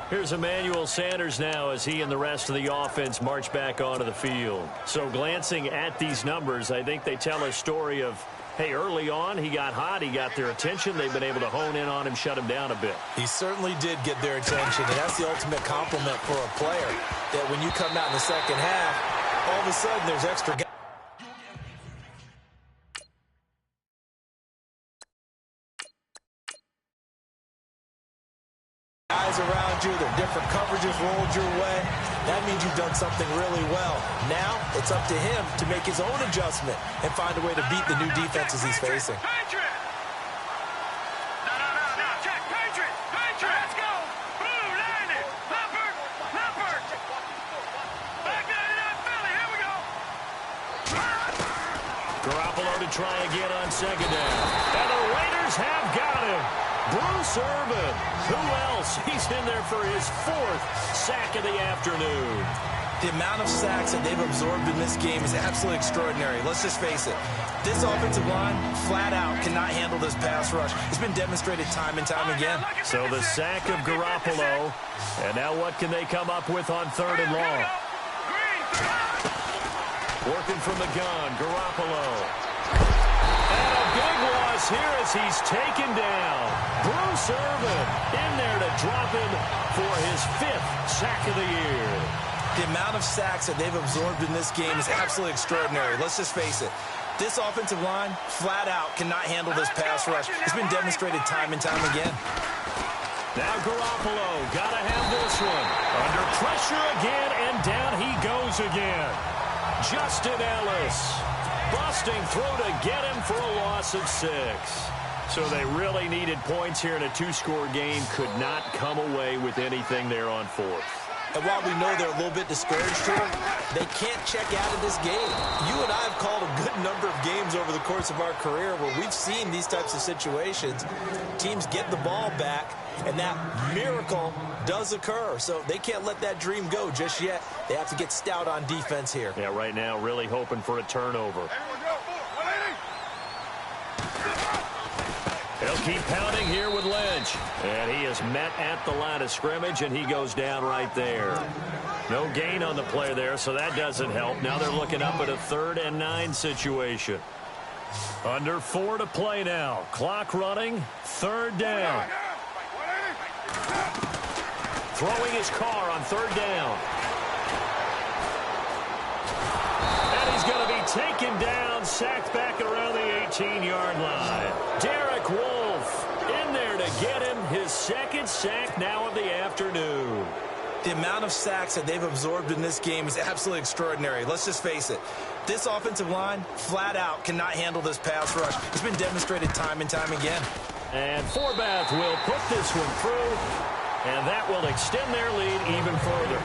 Here's Emmanuel Sanders now as he and the rest of the offense march back onto the field. So glancing at these numbers, I think they tell a story of, hey, early on he got hot, he got their attention. They've been able to hone in on him, shut him down a bit. He certainly did get their attention, and that's the ultimate compliment for a player, that when you come out in the second half, all of a sudden there's extra guys. Around you, there are different coverages rolled your way. That means you've done something really well. Now it's up to him to make his own adjustment and find a way to beat the new defenses he's facing. try again on second down. And the Raiders have got him. Bruce Irvin. Who else? He's in there for his 4th sack of the afternoon. The amount of sacks that they've absorbed in this game is absolutely extraordinary. Let's just face it. This offensive line, flat out, cannot handle this pass rush. It's been demonstrated time and time again. So the sack of Garoppolo. And now what can they come up with on 3rd and long? Working from the gun, Garoppolo. And a big loss here as he's taken down. Bruce Irvin in there to drop him for his 5th sack of the year. The amount of sacks that they've absorbed in this game is absolutely extraordinary. Let's just face it. This offensive line, flat out, cannot handle this pass rush. It's been demonstrated time and time again. Now Garoppolo, gotta have this one. Under pressure again, and down he goes again. Justin Ellis, busting through to get him for a loss of 6. So they really needed points here in a 2-score game. Could not come away with anything there on 4th. And while we know they're a little bit discouraged here, they can't check out of this game. You and I have called a good number of games over the course of our career where we've seen these types of situations. Teams get the ball back, and that miracle does occur. So they can't let that dream go just yet. They have to get stout on defense here. Yeah, right now really hoping for a turnover. He'll keep pounding here with Lynch. And he is met at the line of scrimmage, and he goes down right there. No gain on the play there, so that doesn't help. Now they're looking up at a 3rd and 9 situation. Under 4 to play now. Clock running. 3rd down. Throwing his car on 3rd down. And he's going to be taken down, sacked back around the 18-yard line. Derek Wolfe in there to get him his 2nd sack now of the afternoon. The amount of sacks that they've absorbed in this game is absolutely extraordinary. Let's just face it. This offensive line, flat out, cannot handle this pass rush. It's been demonstrated time and time again. And Forbath will put this one through, and that will extend their lead even further.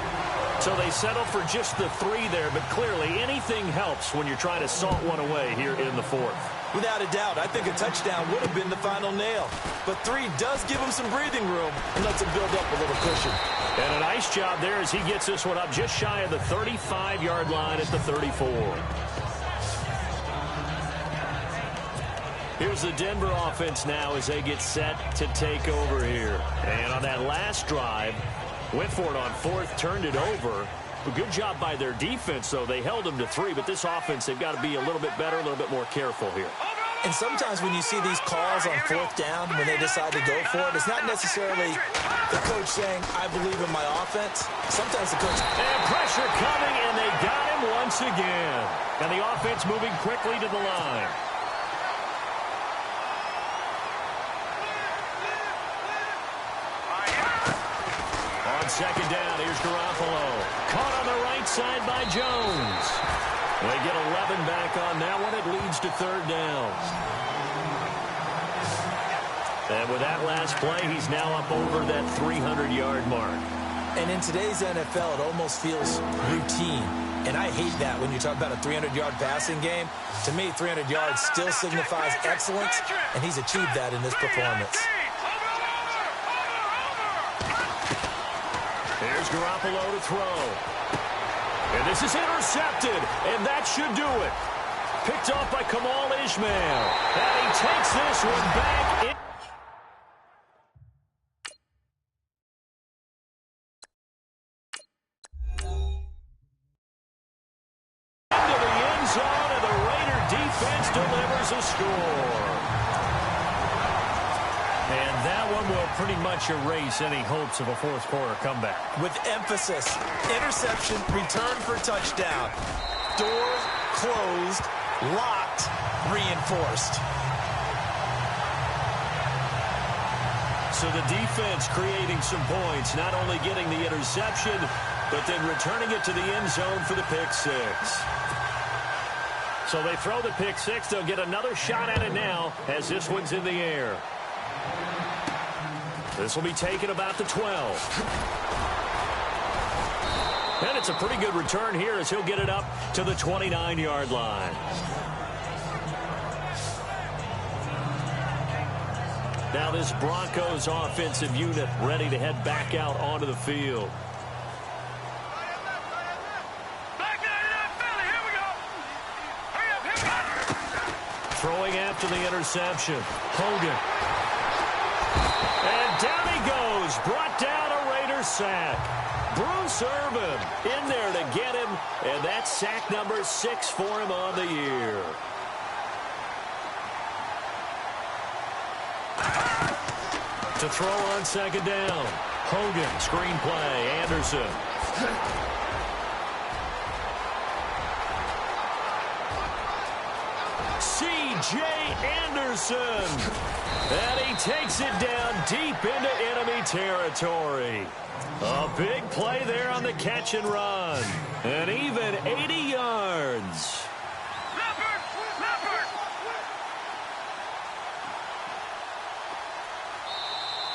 So they settle for just the 3 there, but clearly anything helps when you're trying to salt one away here in the 4th. Without a doubt, I think a touchdown would have been the final nail. But 3 does give him some breathing room and lets him build up a little cushion. And a nice job there as he gets this one up just shy of the 35-yard line at the 34. Here's the Denver offense now as they get set to take over here. And on that last drive, went for it on 4th, turned it over. A good job by their defense, though. They held them to 3, but this offense, they've got to be a little bit better, a little bit more careful here. And sometimes when you see these calls on 4th down, when they decide to go for it, it's not necessarily the coach saying, I believe in my offense. Sometimes the coach... And pressure coming, and they got him once again. And the offense moving quickly to the line. On 2nd down, here's Garoppolo. Caught on the right side by Jones. They get 11 back on that one. It leads to 3rd down. And with that last play, he's now up over that 300-yard mark. And in today's NFL, it almost feels routine. And I hate that when you talk about a 300-yard passing game. To me, 300 yards still signifies excellence, and he's achieved that in this performance. Here's Garoppolo to throw. And this is intercepted, and that should do it. Picked off by Kamal Ishmael. And he takes this one back. Into the end zone, and the Raider defense delivers a score. And that one will pretty much erase any hopes of a 4th-quarter comeback. With emphasis, interception, return for touchdown. Doors closed, locked, reinforced. So the defense creating some points, not only getting the interception, but then returning it to the end zone for the pick 6. So they throw the pick 6. They'll get another shot at it now as this one's in the air. This will be taken about the 12. And it's a pretty good return here as he'll get it up to the 29-yard line. Now this Broncos offensive unit ready to head back out onto the field. Throwing after the interception. Hogan. And down he goes. Brought down a Raider sack. Bruce Irvin in there to get him. And that's sack number 6 for him on the year. To throw on second down. Hogan, screen play. Anderson. C.J. Anderson. And he takes it down deep into enemy territory. A big play there on the catch and run. And even 80 yards.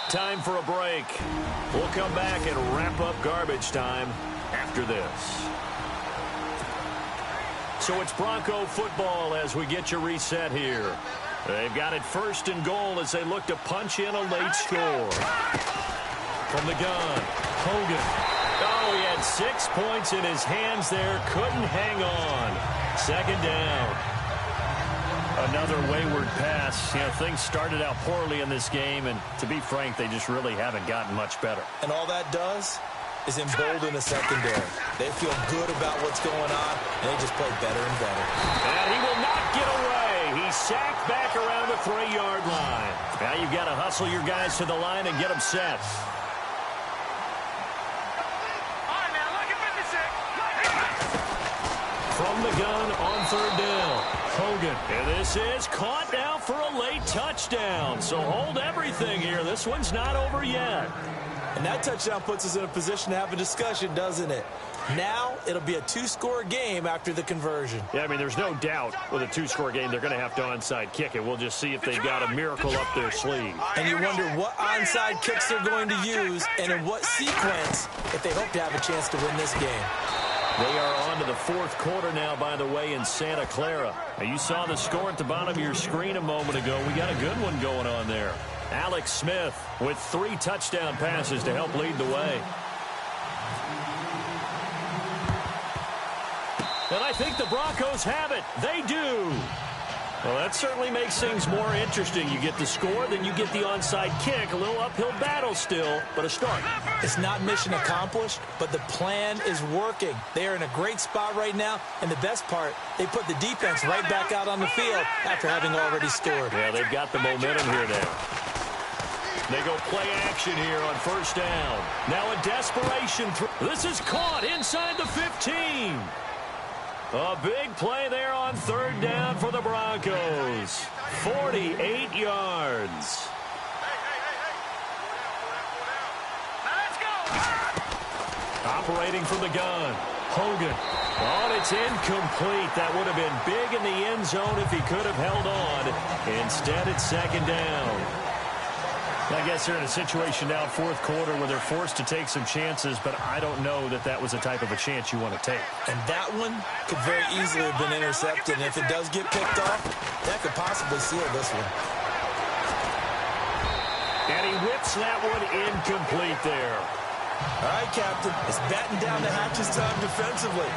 Time for a break. We'll come back and wrap up garbage time after this. So it's Bronco football as we get you reset here. They've got it 1st and goal as they look to punch in a late score. From the gun, Hogan. Oh, he had 6 points in his hands there. Couldn't hang on. Second down. Another wayward pass. You know, things started out poorly in this game, and to be frank, they just really haven't gotten much better. And all that does is embolden a secondary. They feel good about what's going on, and they just play better and better. And he will not get away. He's sacked back around the 3-yard line. Now you've got to hustle your guys to the line and get them set. From the gun on 3rd down. Hogan. And this is caught now for a late touchdown. So hold everything here. This one's not over yet. And that touchdown puts us in a position to have a discussion, doesn't it? Now it'll be a 2-score game after the conversion. Yeah, I mean, there's no doubt with a 2-score game they're going to have to onside kick it. We'll just see if they've got a miracle up their sleeve. And you wonder what onside kicks they're going to use and in what sequence if they hope to have a chance to win this game. They are on to the 4th quarter now, by the way, in Santa Clara. Now, you saw the score at the bottom of your screen a moment ago. We got a good one going on there. Alex Smith with 3 touchdown passes to help lead the way. And I think the Broncos have it. They do. Well, that certainly makes things more interesting. You get the score, then you get the onside kick. A little uphill battle still, but a start. It's not mission accomplished, but the plan is working. They are in a great spot right now, and the best part, they put the defense right back out on the field after having already scored. Yeah, they've got the momentum here now. They go play action here on 1st down. Now a desperation. This is caught inside the 15. A big play there on 3rd down for the Broncos. 48 yards. Operating from the gun. Hogan. Oh, it's incomplete. That would have been big in the end zone if he could have held on. Instead, it's 2nd down. I guess they're in a situation now, 4th quarter, where they're forced to take some chances, but I don't know that that was the type of a chance you want to take. And that one could very easily have been intercepted, and if it does get picked off, that could possibly seal this one. And he whips that one incomplete there. All right, Captain, it's batten down the hatches time defensively.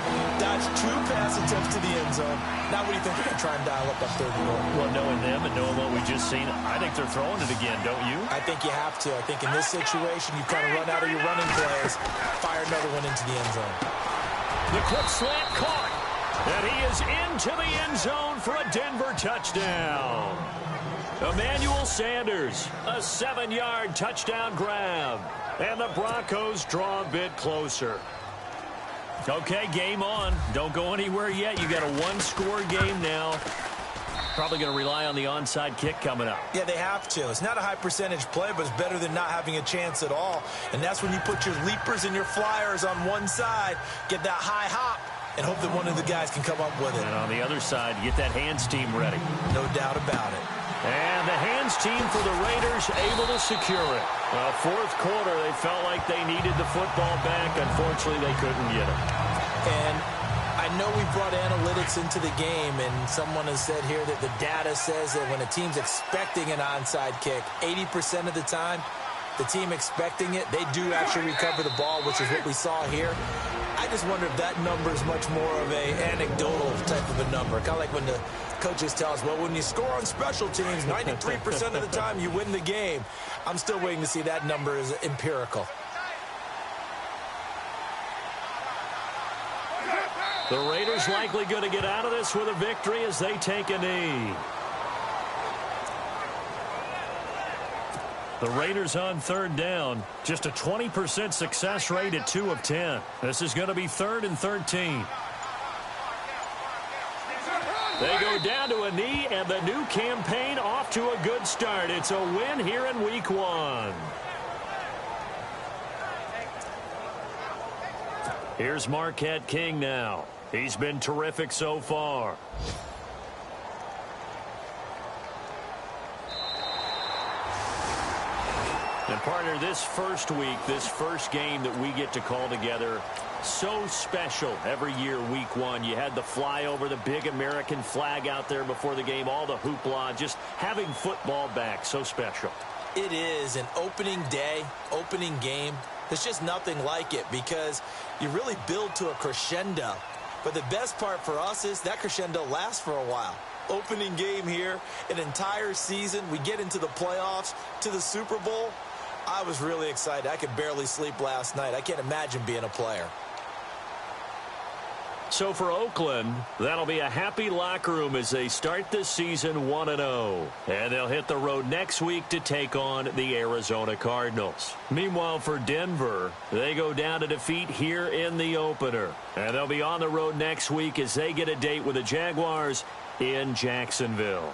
Dodge 2 pass attempts to the end zone. Now what do you think they're going to try and dial up 3rd and goal? Well, knowing them and knowing what we just seen, I think they're throwing it again, don't you? I think you have to. I think in this situation, you kind of run out of your running plays, fire another one into the end zone. The quick slant caught. And he is into the end zone for a Denver touchdown. Emmanuel Sanders, a 7-yard touchdown grab. And the Broncos draw a bit closer. Okay, game on. Don't go anywhere yet. You got a 1-score game now. Probably going to rely on the onside kick coming up. Yeah, they have to. It's not a high percentage play, but it's better than not having a chance at all. And that's when you put your leapers and your flyers on one side, get that high hop, and hope that one of the guys can come up with it. And on the other side, get that hands team ready. No doubt about it. And the hands team for the Raiders able to secure it. Well, 4th quarter, they felt like they needed the football back. Unfortunately, they couldn't get it. And I I know we brought analytics into the game, and someone has said here that the data says that when a team's expecting an onside kick, 80% of the time, the team expecting it, they do actually recover the ball, which is what we saw here. I just wonder if that number is much more of a anecdotal type of a number. Kind of like when the coaches tell us, well, when you score on special teams, 93% of the time you win the game. I'm still waiting to see that number is empirical. The Raiders likely going to get out of this with a victory as they take a knee. The Raiders on third down. Just a 20% success rate at 2 of 10. This is going to be 3rd and 13. They go down to a knee, and the new campaign off to a good start. It's a win here in Week 1. Here's Marquette King now. He's been terrific so far. And partner, this first week, this first game that we get to call together, so special every year, Week 1. You had the flyover, the big American flag out there before the game, all the hoopla, just having football back, so special. It is an opening day, opening game. There's just nothing like it because you really build to a crescendo. But the best part for us is that crescendo lasts for a while. Opening game here, an entire season. We get into the playoffs, to the Super Bowl. I was really excited. I could barely sleep last night. I can't imagine being a player. So for Oakland, that'll be a happy locker room as they start this season 1-0. And they'll hit the road next week to take on the Arizona Cardinals. Meanwhile, for Denver, they go down to defeat here in the opener. And they'll be on the road next week as they get a date with the Jaguars in Jacksonville.